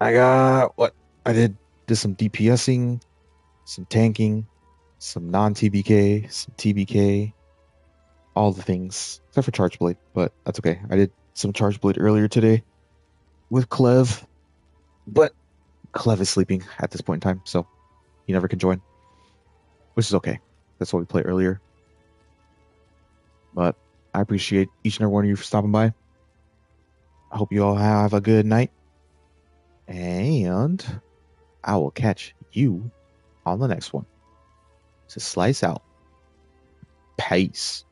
I got what? I did some DPSing, some tanking, some non-TBK, some TBK, all the things, except for Charge Blade, but that's okay. I did some Charge Blade earlier today with Clev, but Clev is sleeping at this point in time, so he never can join, which is okay. That's why we played earlier. But I appreciate each and every one of you for stopping by. I hope you all have a good night, and I will catch you on the next one. So slice out. Peace.